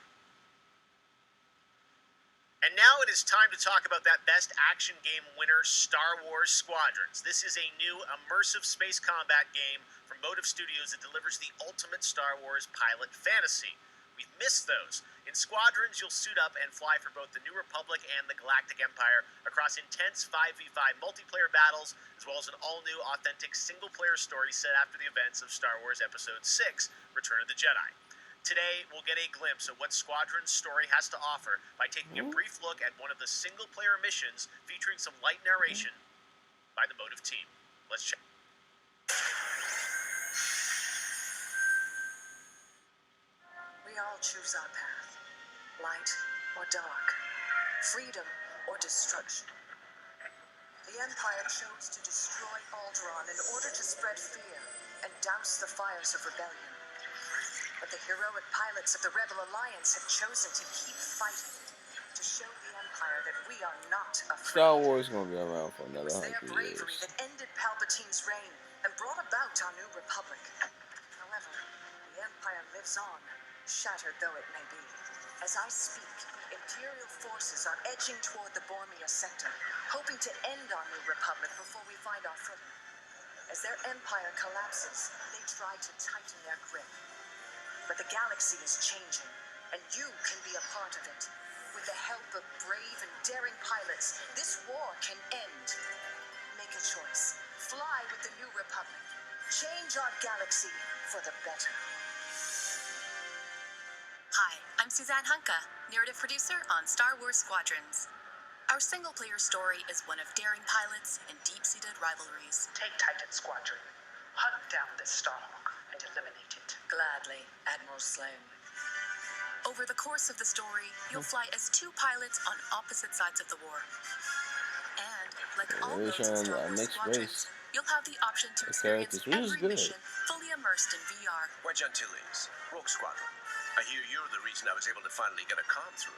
And now it is time to talk about that Best Action Game winner, Star Wars Squadrons. This is a new immersive space combat game from Motive Studios that delivers the ultimate Star Wars pilot fantasy. We've missed those. In Squadrons, you'll suit up and fly for both the New Republic and the Galactic Empire across intense 5v5 multiplayer battles, as well as an all-new, authentic single-player story set after the events of Star Wars Episode 6, Return of the Jedi. Today, we'll get a glimpse of what Squadron's story has to offer by taking a brief look at one of the single-player missions featuring some light narration by the Motive team. Let's check. We all choose our path, light or dark, freedom or destruction. The Empire chose to destroy Alderaan in order to spread fear and douse the fires of rebellion. But the heroic pilots of the Rebel Alliance have chosen to keep fighting, to show the Empire that we are not afraid. Star Wars is gonna be around for another It was their 100 bravery years. that ended Palpatine's reign and brought about our new republic. However, the Empire lives on, shattered though it may be. As I speak, Imperial forces are edging toward the Bormir sector, hoping to end our new republic before we find our footing. As their empire collapses, they try to tighten their grip. But the galaxy is changing, and you can be a part of it. With the help of brave and daring pilots, this war can end. Make a choice. Fly with the New Republic. Change our galaxy for the better. Hi, I'm Suzanne Hunka, narrative producer on Star Wars Squadrons. Our single-player story is one of daring pilots and deep-seated rivalries. Take Titan Squadron. Hunt down this Starhawk and eliminate it. Gladly, Admiral Sloan. Over the course of the story, you'll fly as 2 pilots on opposite sides of the war. And, like all They're modes of showing Star a Wars mixed Squadrons, race. you'll have the option to The experience characters, which is every good. mission fully immersed in VR. Wedge Antilles, Rogue Squadron. I hear you're the reason I was able to finally get a comm through.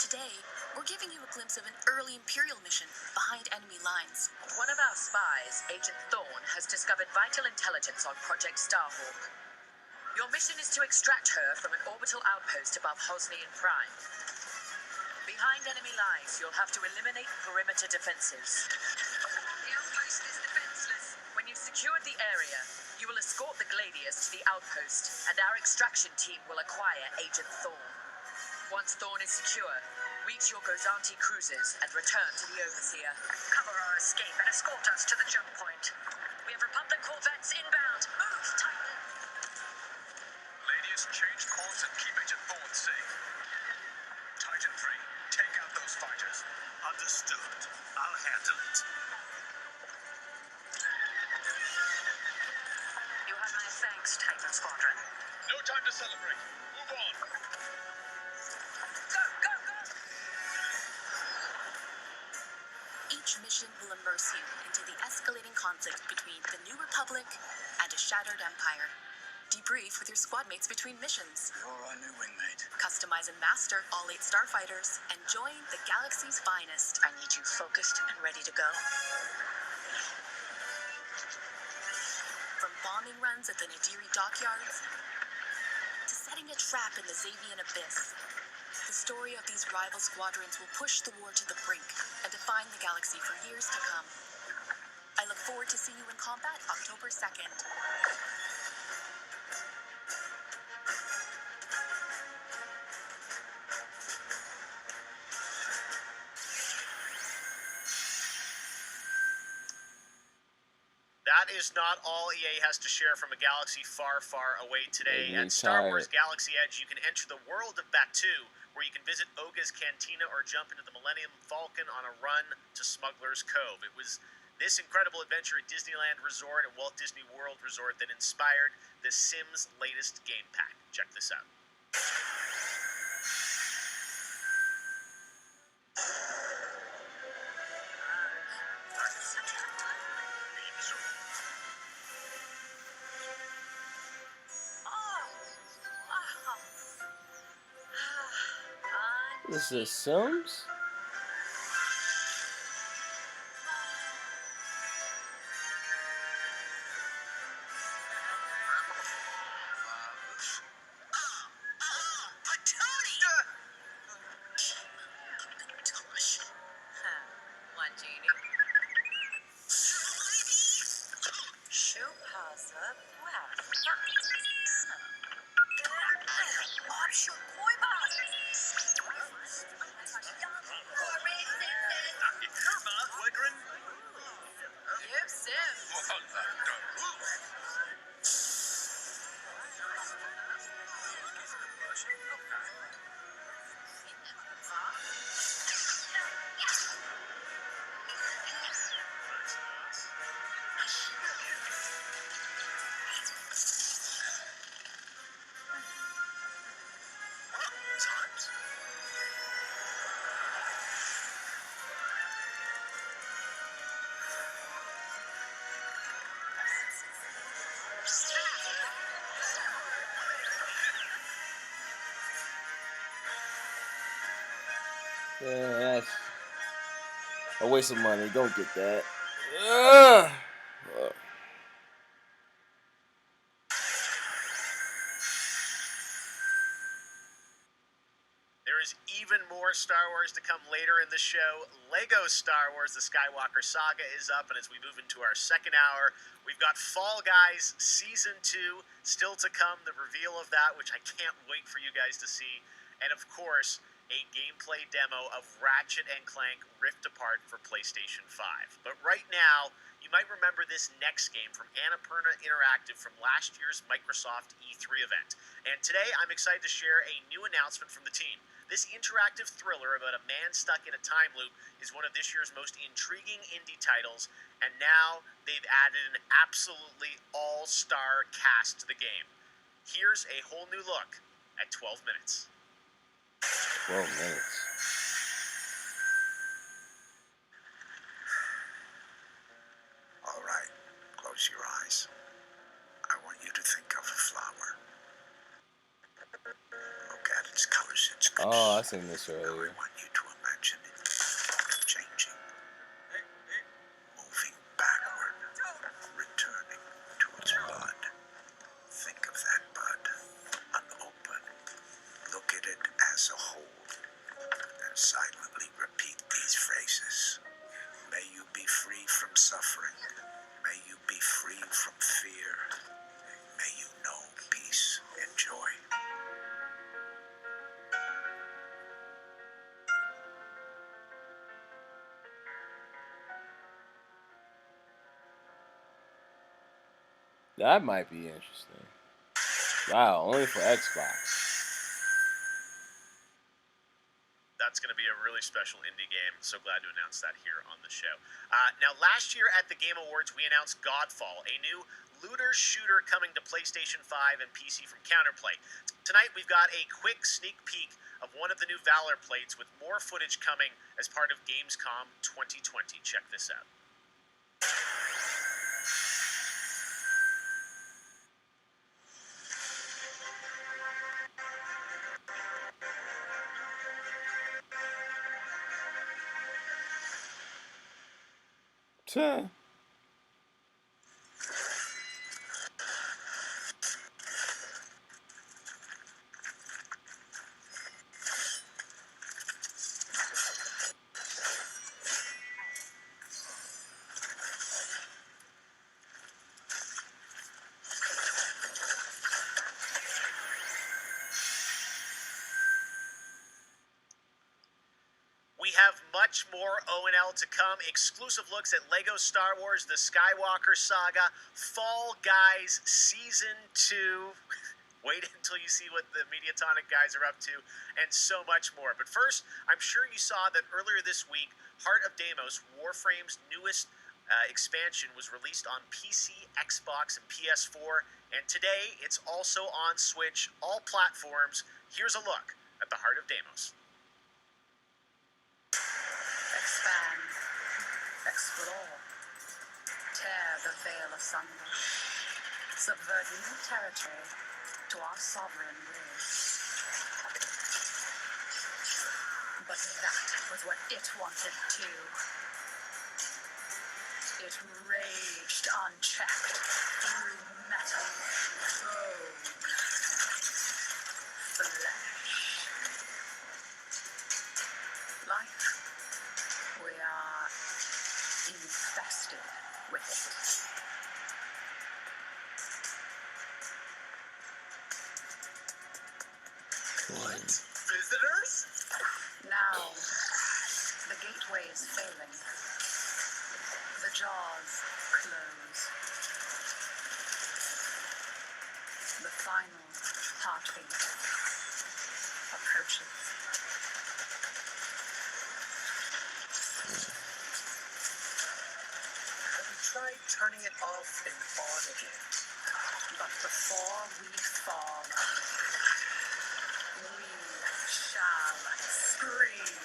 Today, we're giving you a glimpse of an early Imperial mission behind enemy lines. One of our spies, Agent Thorne, has discovered vital intelligence on Project Starhawk. Your mission is to extract her from an orbital outpost above Hosnian Prime. Behind enemy lines, you'll have to eliminate perimeter defenses. The outpost is defenseless. When you secured the area. You will escort the Gladius to the outpost, and our extraction team will acquire Agent Thorn. Once Thorn is secure, reach your Gozanti cruisers and return to the Overseer. Cover our escape and escort us to the jump point. We have Republic corvettes inbound. Move, Titan. Ladies, change course and keep Agent Thorn safe. Titan 3, take out those fighters. Understood. I'll handle it. You have my thanks, Titan Squadron. No time to celebrate. Move on. Go, go, go! Each mission will immerse you into the escalating conflict between the New Republic and a shattered empire. Debrief with your squad mates between missions. You're our new wingmate. Customize and master all 8 starfighters and join the galaxy's finest. I need you focused and ready to go. From bombing runs at the Nadiri dockyards to setting a trap in the Xavian abyss, the story of these rival squadrons will push the war to the brink and define the galaxy for years to come. I look forward to seeing you in combat October 2nd. That is not all EA has to share from a galaxy far, far away today. Making me At Star Wars tired. Galaxy Edge, you can enter the world of Batuu, where you can visit Oga's Cantina or jump into the Millennium Falcon on a run to Smuggler's Cove. It was this incredible adventure at Disneyland Resort and Walt Disney World Resort that inspired The Sims' latest game pack. Check this out. This is Sims? One genie. Shoe pasa Yep, Sims. Yeah, that's a waste of money. Don't get that. Ugh. There is even more Star Wars to come later in the show. Lego Star Wars The Skywalker Saga is up, and as we move into our second hour, we've got Fall Guys Season 2 still to come, the reveal of that, which I can't wait for you guys to see. And of course, a gameplay demo of Ratchet & Clank Rift Apart for PlayStation 5. But right now, you might remember this next game from Annapurna Interactive from last year's Microsoft E3 event. And today, I'm excited to share a new announcement from the team. This interactive thriller about a man stuck in a time loop is one of this year's most intriguing indie titles, and now they've added an absolutely all-star cast to the game. Here's a whole new look at 12 minutes. 12 minutes. All right, close your eyes. I want you to think of a flower. Look at its colors, its goods. Oh, I seen this Now I earlier. want you to imagine it changing, moving backward, returning to its bud. Think of that bud, unopened. Look at it as a whole, then silently repeat these phrases. May you be free from suffering. May you be free That might be interesting. Wow, only for Xbox. That's going to be a really special indie game. So glad to announce that here on the show. Now, last year at the Game Awards, we announced Godfall, a new looter shooter coming to PlayStation 5 and PC from Counterplay. Tonight, we've got a quick sneak peek of one of the new Valor plates with more footage coming as part of Gamescom 2020. Check this out. Tuh. We have much more ONL to come. Exclusive looks at LEGO Star Wars, The Skywalker Saga, Fall Guys Season 2. Wait until you see what the Mediatonic guys are up to, and so much more. But first, I'm sure you saw that earlier this week, Heart of Deimos, Warframe's newest expansion, was released on PC, Xbox, and PS4. And today, it's also on Switch, all platforms. Here's a look at the Heart of Deimos. Expand, explore, tear the veil asunder, subvert new territory to our sovereign will. But that was what it wanted too. It raged unchecked through metal, bone, flesh. Life. We are infested with it. What? Visitors? Now, the gateway is failing. The jaws close. The final heartbeat approaches. Tried turning it off and on again. But before we fall, we shall scream.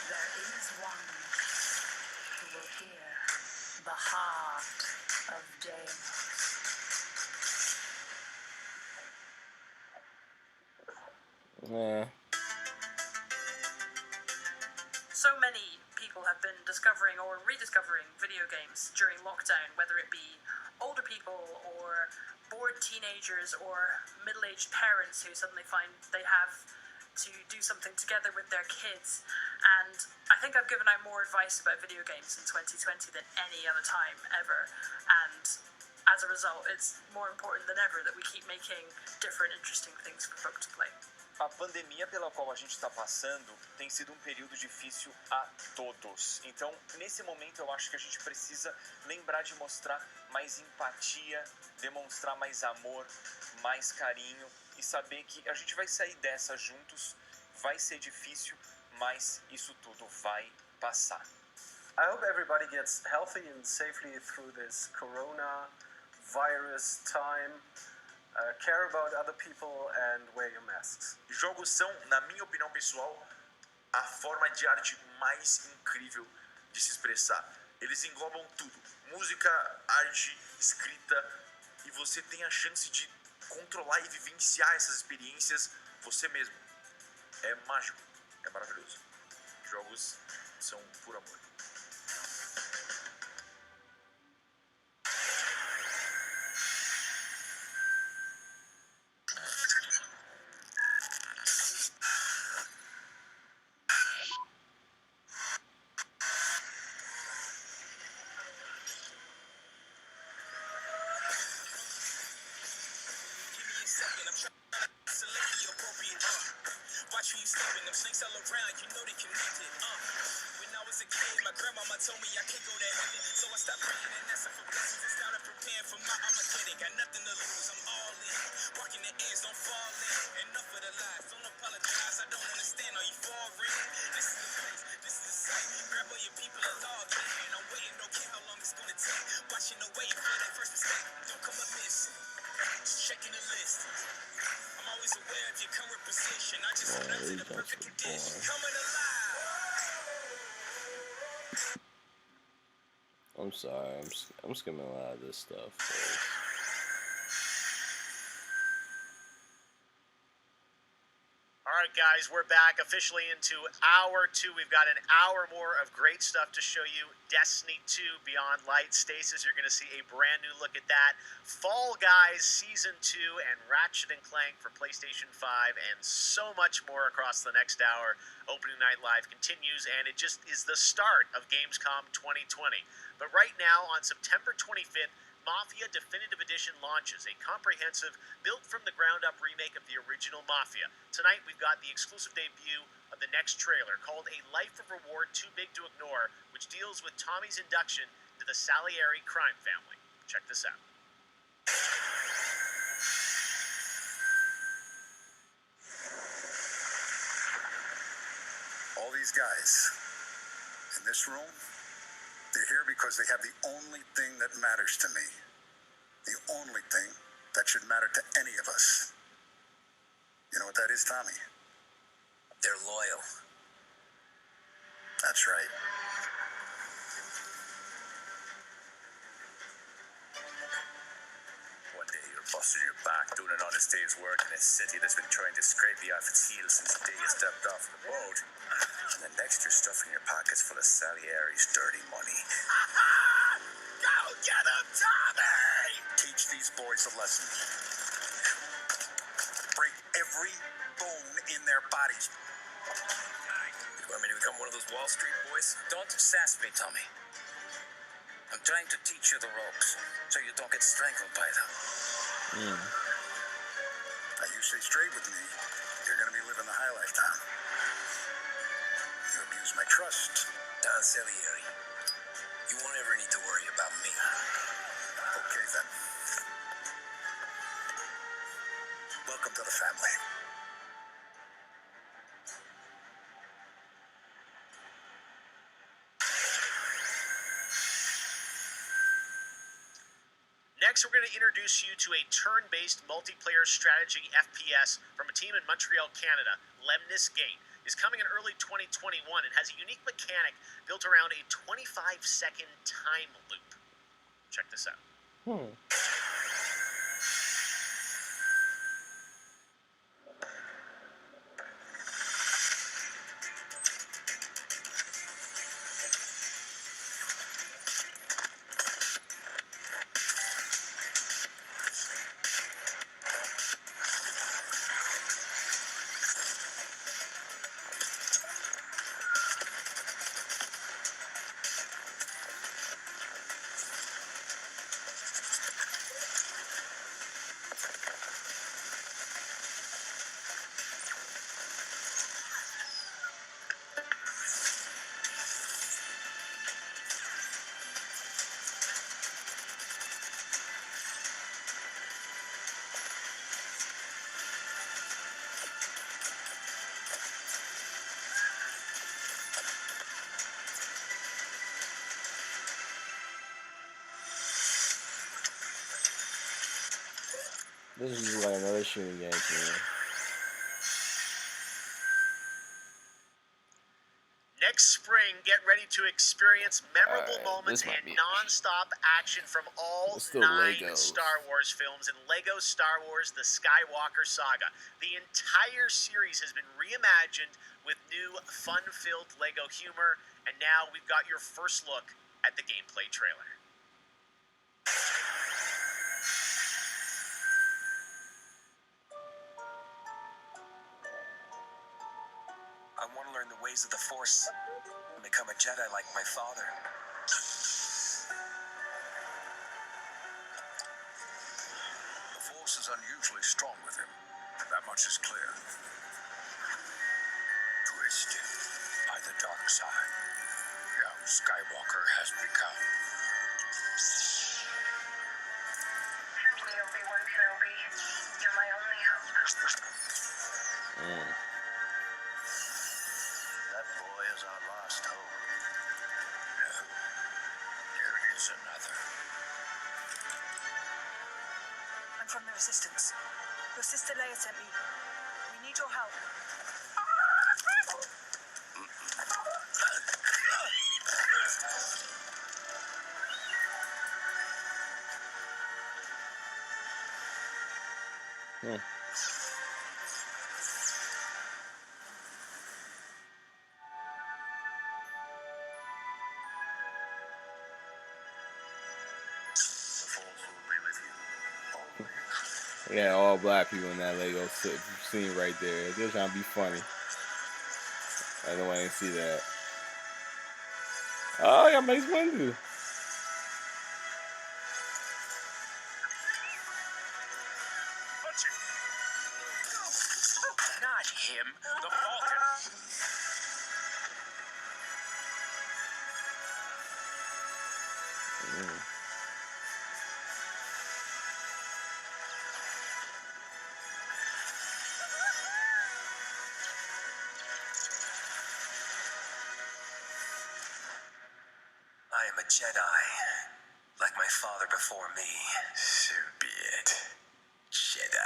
There is one who will hear the heart of Deimos. Yeah. So many people have been discovering or rediscovering video games during lockdown, whether it be older people or bored teenagers or middle-aged parents who suddenly find they have to do something together with their kids. And I think I've given out more advice about video games in 2020 than any other time ever. And as a result, it's more important than ever that we keep making different, interesting things for folk to play. A pandemia pela qual a gente está passando tem sido um período difícil a todos. Então, nesse momento, eu acho que a gente precisa lembrar de mostrar mais empatia, demonstrar mais amor, mais carinho e saber que a gente vai sair dessa juntos. Vai ser difícil, mas isso tudo vai passar. I hope everybody gets healthy and safely through this coronavirus time. Care about other people and wear your masks. Jogos são, na minha opinião pessoal, a forma de arte mais incrível de se expressar. Eles englobam tudo: música, arte, escrita, e você tem a chance de controlar e vivenciar essas experiências você mesmo. É mágico, é maravilhoso. Jogos são por amor. Watch who you stepping, them snakes all around, you know they connected. When I was a kid, my grandmama told me I can't go to heaven. So I stopped praying and asking for blessings and started preparing for my Armageddon. Got nothing to lose, I'm all in. Walking the edge, don't fall in. Enough of the lies, don't apologize. I don't understand, are you foreign? This is the place, this is the site. Grab all your people and log in. And I'm waiting, don't care how long it's gonna take. Watching the way for that first mistake. Don't come amiss. Just checking the list. I'm always aware of your current position. I just hold out to the perfect condition. Coming alive. I'm sorry, I'm skimming a lot of this stuff. All right, guys, we're back officially into hour 2. We've got an hour more of great stuff to show you. Destiny 2 Beyond Light. Stasis, you're going to see a brand new look at that. Fall Guys Season 2 and Ratchet & Clank for PlayStation 5 and so much more across the next hour. Opening Night Live continues, and it just is the start of Gamescom 2020. But right now, on September 25th, Mafia Definitive Edition launches, a comprehensive, built-from-the-ground-up remake of the original Mafia. Tonight, we've got the exclusive debut of the next trailer, called A Life of Reward Too Big to Ignore, which deals with Tommy's induction to the Salieri crime family. Check this out. All these guys in this room, they're here because they have the only thing that matters to me. The only thing that should matter to any of us. You know what that is, Tommy? They're loyal. That's right. One day you're busting your back doing an honest day's work in a city that's been trying to scrape you off its heels since the day you stepped off the boat. And the next you're stuffing your pockets full of Salieri's dirty money. Go get him, Tommy! Teach these boys a lesson. Break every bone in their bodies. You want me to become one of those Wall Street boys? Don't sass me, Tommy. I'm trying to teach you the ropes so you don't get strangled by them. Now you stay straight with me, you're gonna be living the high life, Tom. You abuse my trust. Don Salieri, you won't ever need to worry about me. Okay, then. Welcome to the family. Next, we're going to introduce you to a turn-based multiplayer strategy FPS from a team in Montreal, Canada. Lemnis Gate is coming in early 2021 and has a unique mechanic built around a 25-second time loop. Check this out. This is like another shooting game to me. Next spring, get ready to experience memorable moments this might and be- non-stop action from all It's still 9 Legos. Star Wars films in LEGO Star Wars The Skywalker Saga. The entire series has been reimagined with new, fun-filled LEGO humor, and now we've got your first look at the gameplay trailer. I want to learn the ways of the Force and become a Jedi like my father. The Force is unusually strong with him. That much is clear. Twisted by the dark side. Skywalker has become. Help me, Obi-Wan Kenobi. You're my only hope. That boy is our last hope. No, there is another. I'm from the Resistance. Your sister Leia sent me. We need your help. Yeah, all black people in that Lego scene right there. They're trying to be funny. I don't want to see that. Oh, yeah, Mace Windu. Not him, the Falcon. I am a Jedi, like my father before me. So be it. Jedi.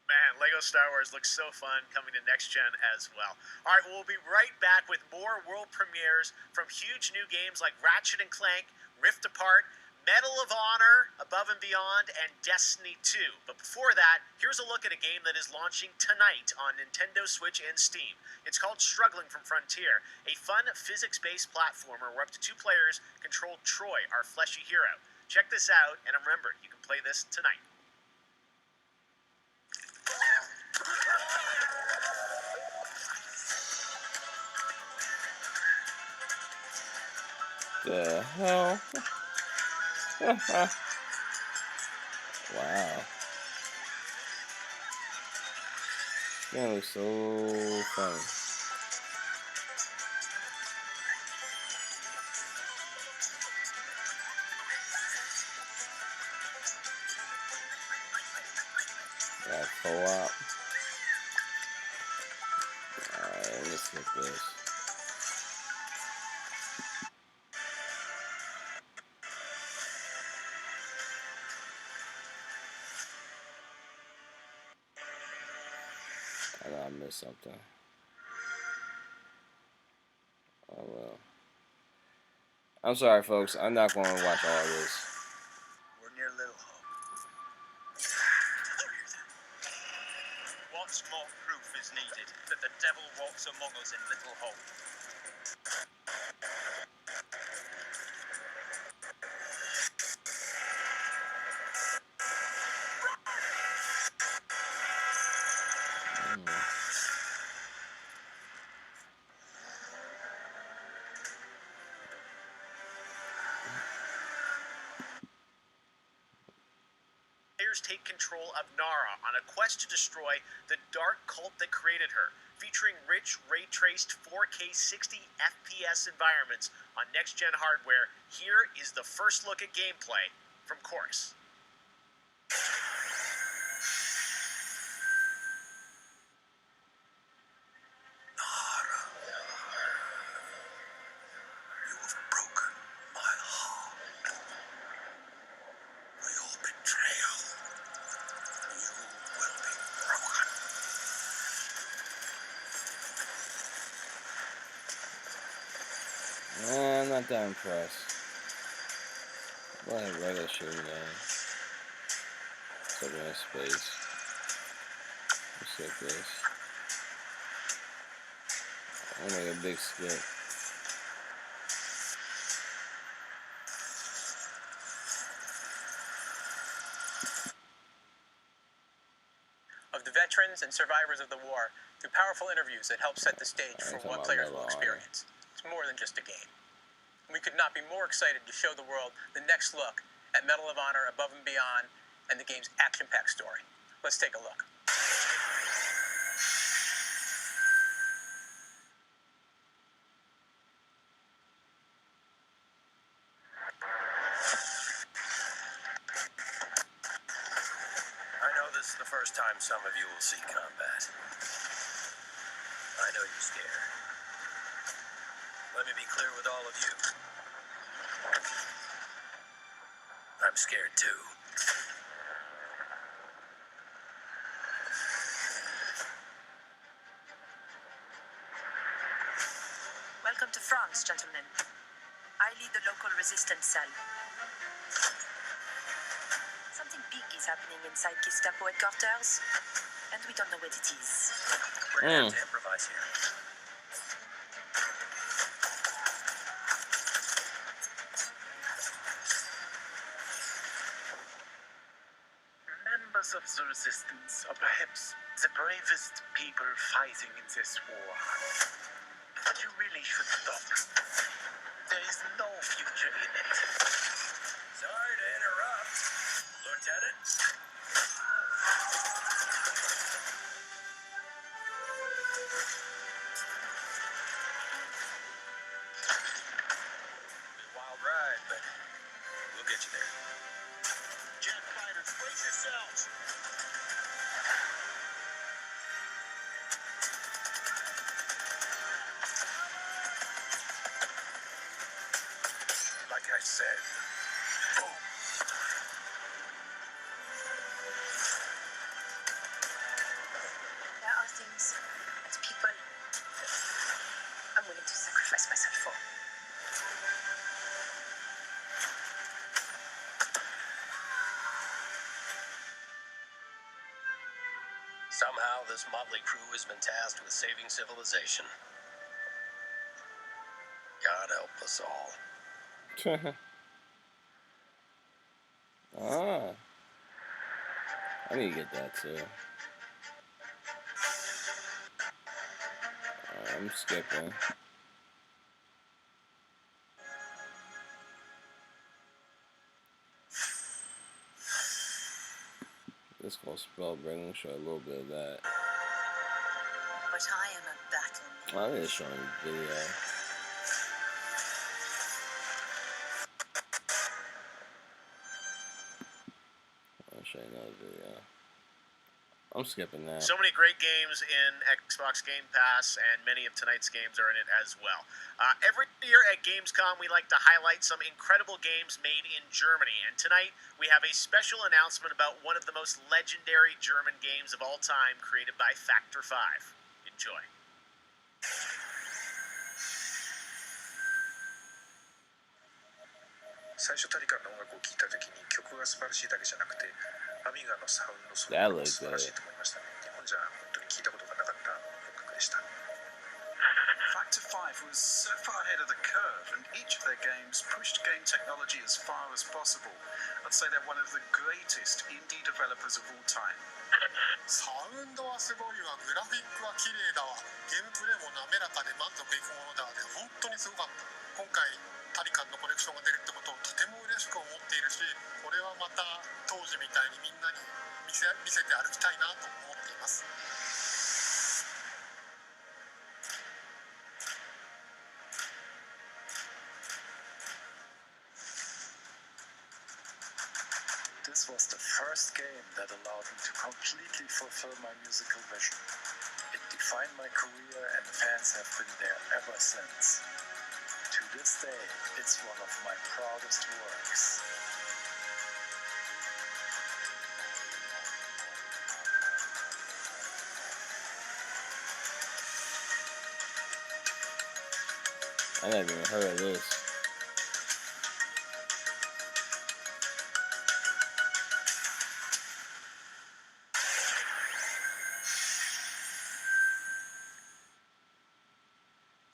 Man, Lego Star Wars looks so fun coming to next gen as well. All right, we'll be right back with more world premieres from huge new games like Ratchet and Clank, Rift Apart, Medal of Honor, Above and Beyond, and Destiny 2. But before that, here's a look at a game that is launching tonight on Nintendo Switch and Steam. It's called Struggling from Frontier, a fun physics-based platformer where up to 2 players control Troy, our fleshy hero. Check this out, and remember, you can play this tonight. The hell? Wow. That was so funny. Got co-op. Alright, let's get this. I know I missed something. Oh well. I'm sorry, folks. I'm not going to watch all this. We're near Little Hope. What more proof is needed that the devil walks among us in Little Hope? Players take control of Nara on a quest to destroy the dark cult that created her, featuring rich, ray-traced 4K 60 FPS environments on next-gen hardware. Here is the first look at gameplay from Chorus. I'm not that impressed. Go ahead, Lego shooting game. Something in space. Let's get this. I'll make a big skip. the veterans and survivors of the war through powerful interviews that help set the stage for what players will experience. It's more than just a game. We could not be more excited to show the world the next look at Medal of Honor Above and Beyond and the game's action-packed story. Let's take a look. I know this is the first time some of you will see combat. I know you're scared. Let me be clear with all of you. I'm scared too. Welcome to France, gentlemen. I lead the local resistance cell. Something big is happening inside Gestapo headquarters, and we don't know what it is. We're gonna have to improvise here. Members of the resistance are perhaps the bravest people fighting in this war. But you really should stop. There is no future in it. Sorry to interrupt, Lieutenant. Wild ride, but we'll get you there. Jet fighters, brace yourselves. Like I said, boom. There are things and people I'm willing to sacrifice myself for. Somehow this motley crew has been tasked with saving civilization. God help us all. Ah. I need to get that too. I'm skipping. This gonna spell bring show a little bit of that. But I am a battle. I need to show you the video. I'll show you another video. I'm skipping that. So many great games in Xbox Game Pass, and many of tonight's games are in it as well. Every year at Gamescom, we like to highlight some incredible games made in Germany. And tonight, we have a special announcement about one of the most legendary German games of all time, created by Factor 5. Enjoy. 最初タリカンの音楽を聴いた時に曲が素晴らしいだけじゃなくてアミガのサウンドそのものも素晴らしいと思いましたね。日本じゃ本当に聞いたことがなかった音楽でした。 Factor 5 was so far ahead of the curve, and each of their games pushed game technology as far as possible. I'd say they're one of the greatest indie developers of all time. サウンドはすごいわ、グラフィックは綺麗だわ、ゲームプレイも滑らかで満足いくものだわで、本当にすごかった。今回タリカンのコレクションが出るってことをとても嬉しく思っているし、これはまた当時みたいにみんなに見せて歩きたいなと思っています。This was the first game that allowed me to completely fulfill my musical vision. It defined my career, and fans have been there ever since. To this day, it's one of my proudest works. I never even heard of this.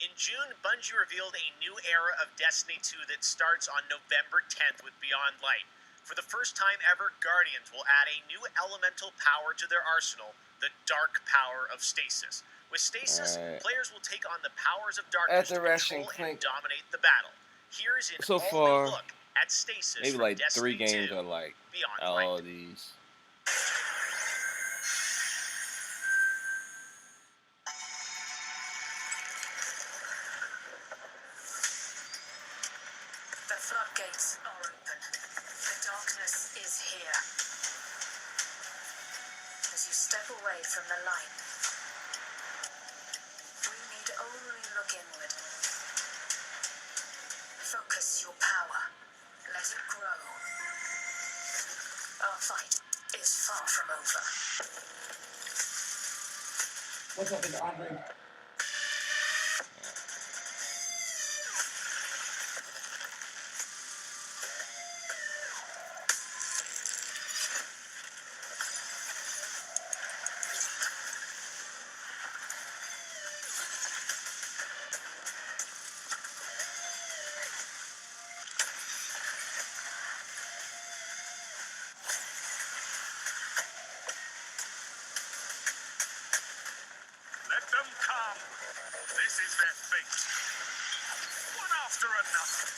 In June, Bungie revealed a new era of Destiny 2 that starts on November 10th with Beyond Light. For the first time ever, Guardians will add a new elemental power to their arsenal, the Dark Power of Stasis. With Stasis, players will take on the powers of darkness to control and dominate the battle. Here is an all-new look at Stasis maybe from like Destiny 3 games 2 are like Beyond all Light. these. The floodgates are open. The darkness is here. As you step away from the light, we need only look inward. Focus your power. Let it grow. Our fight is far from over. What's up, Mr. Andre? Let them come. This is their fate. One after another.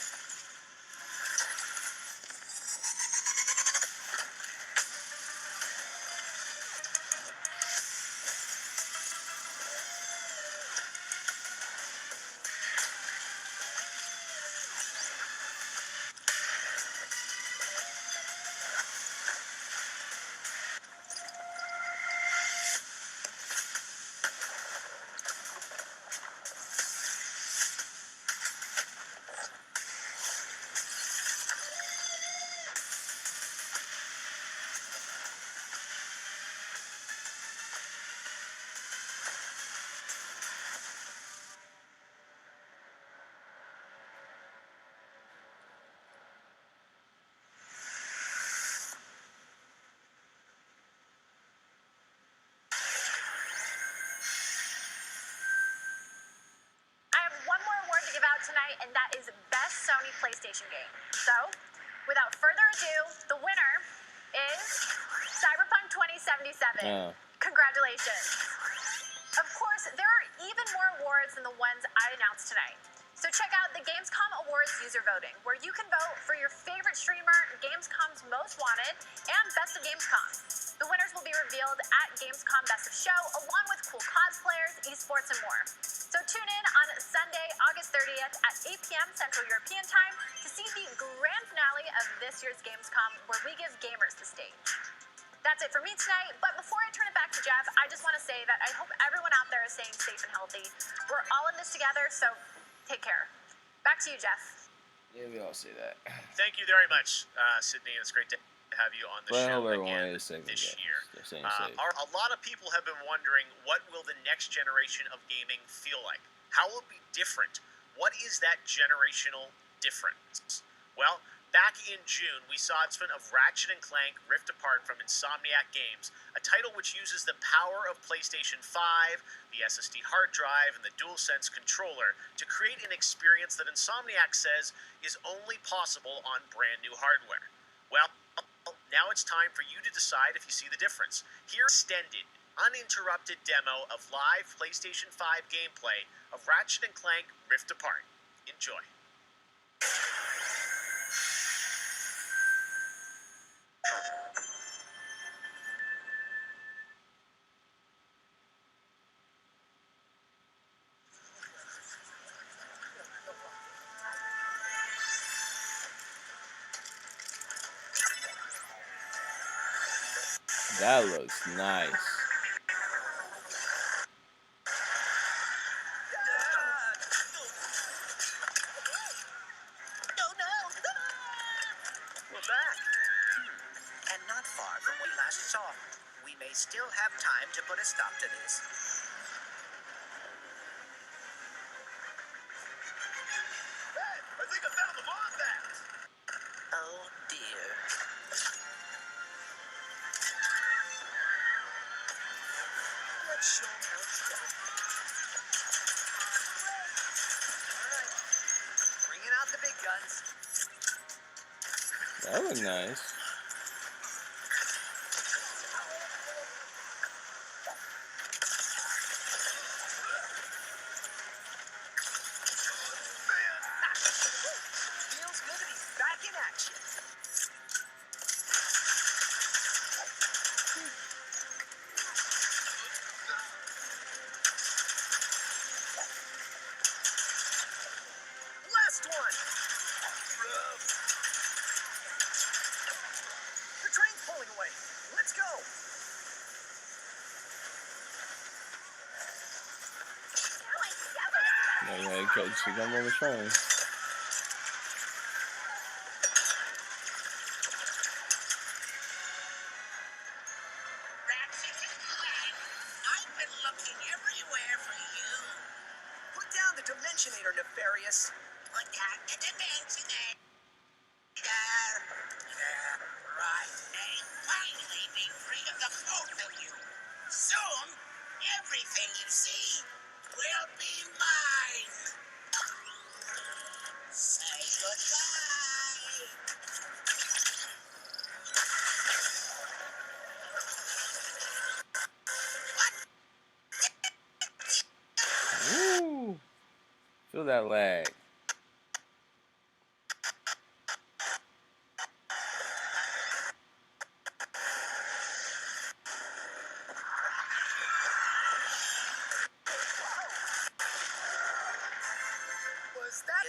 Tonight, and that is Best Sony PlayStation Game. So, without further ado, the winner is Cyberpunk 2077. Congratulations. Of course, there are even more awards than the ones I announced tonight. So check out the Gamescom Awards user voting, where you can vote for your favorite streamer, Gamescom's Most Wanted, and Best of Gamescom. The winners will be revealed at Gamescom Best of Show, along with cool cosplayers, esports, and more. So tune in on Sunday, August 30th at 8 p.m. Central European Time to see the grand finale of this year's Gamescom, where we give gamers the stage. That's it for me tonight, but before I turn it back to Jeff, I just want to say that I hope everyone out there is staying safe and healthy. We're all in this together, so take care. Back to you, Jeff. Yeah, we all say that. Thank you very much, Sydney. It's great to have you on the show again this year. A lot of people have been wondering, what will the next generation of gaming feel like? How will it be different? What is that generational difference? Well, back in June, we saw the announcement of Ratchet & Clank Rift Apart from Insomniac Games, a title which uses the power of PlayStation 5, the SSD hard drive, and the DualSense controller to create an experience that Insomniac says is only possible on brand new hardware. Well, now it's time for you to decide if you see the difference. Here's an extended, uninterrupted demo of live PlayStation 5 gameplay of Ratchet & Clank Rift Apart. Enjoy. That looks nice. We're back. And not far from what we last saw. We may still have time to put a stop to this. Hey, I think I found the bomb back. Oh dear. Let's show them how it's done. Alright. Bringing out the big guns. That looked nice. in action. Last one. The train's pulling away. Let's go. Yeah, coach, you got on the train. I've been looking everywhere for you. Put down the Dimensionator, Nefarious. Put down the Dimensionator. Right. Finally be free of the both of you. Soon, everything you see will be mine. Say goodbye. Woo! Feel that lag.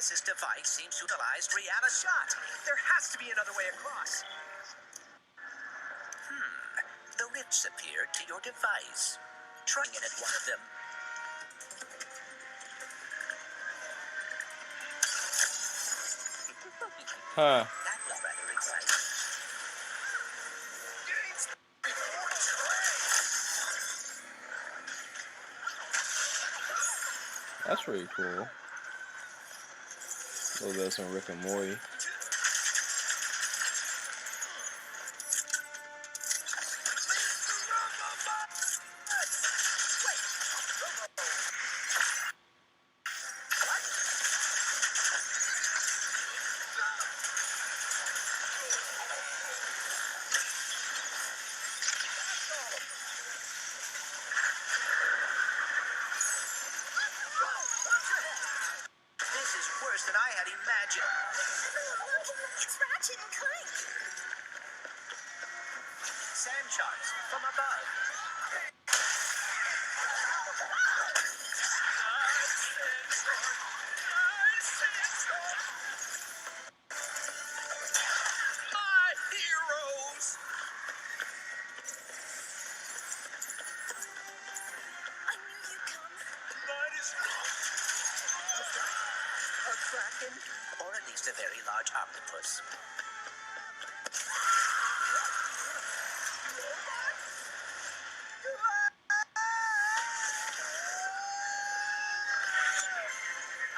This device seems to utilize reality shot. There has to be another way across. The rifts appeared to your device. Trying it at one of them. Huh. That was rather exciting. That's pretty cool. A little bit of some Rick and Morty. This is worse than I had imagined. It's Ratchet and Clank. Sand sharks from above. My heroes. I knew you'd come. Mine is a kraken, or at least a very large octopus.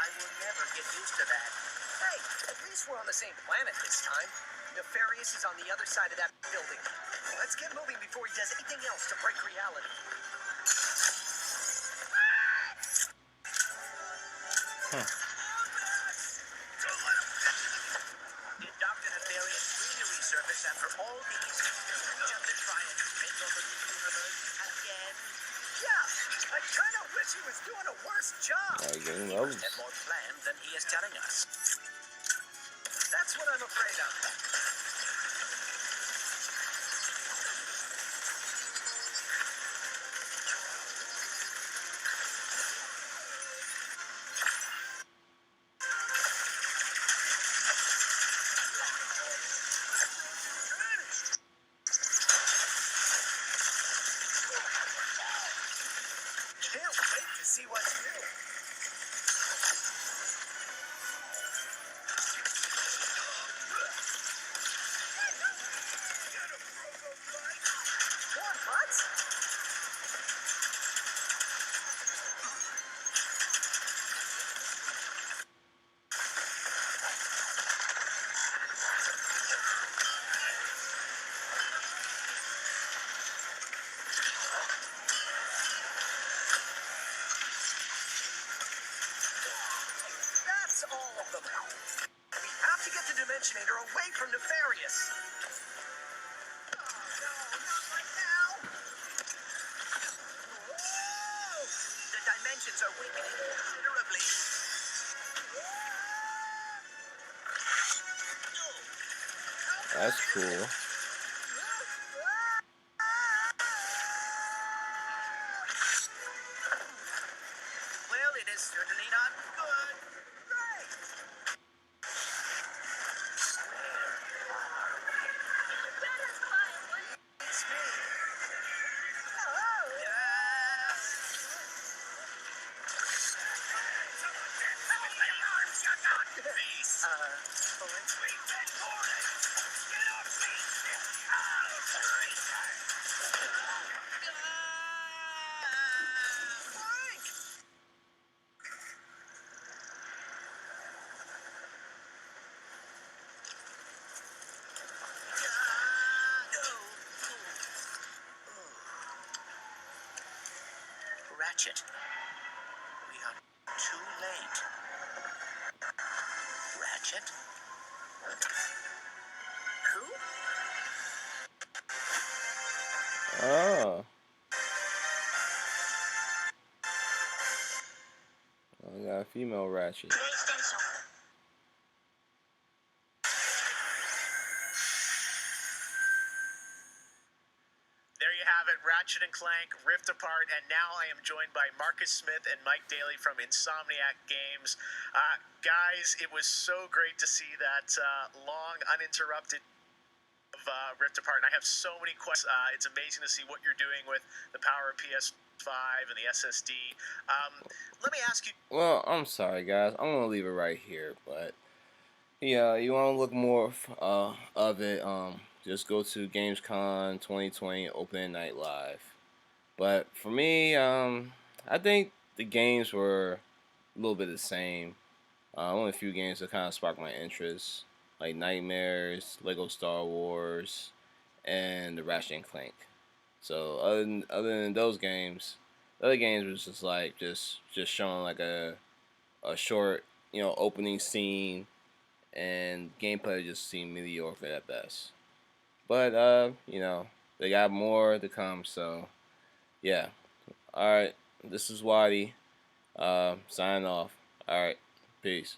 I will never get used to that. Hey, at least we're on the same planet this time. Nefarious is on the other side of that building. Let's get moving before he does anything else to break reality. Did Dr. Nefarious really resurface after all these just to try and take over the universe again? Yeah, I kind of wish he was doing a worse job. He must have more planned than he is telling us. That's what I'm afraid of. Can't wait to see what's new. More butts? That's all of them. We have to get the Dimensionator away from Nefarious. Oh, no, not right now. Whoa! The dimensions are weakening considerably. That's cool. Well, it is certainly not good. It's me. Ratchet, we are too late. Ratchet? Who? Oh. We got a female Ratchet. There you have it, Ratchet and Clank, Rift Apart, and now I am joined by Marcus Smith and Mike Daly from Insomniac Games. Guys, it was so great to see that long, uninterrupted of Rift Apart, and I have so many questions. It's amazing to see what you're doing with the power of PS5 and the SSD. Let me ask you... Well, I'm sorry, guys. I'm going to leave it right here, but yeah, you want to look more of it, just go to Gamescom 2020 Open Night Live. But for me, I think the games were a little bit the same. Only a few games that kind of sparked my interest, like Nightmares, Lego Star Wars, and the Ratchet and Clank. So other than those games, the other games was just like just showing like a short, opening scene, and gameplay just seemed mediocre at best. But they got more to come, so yeah. Alright, this is Waddy. Signing off. Alright, peace.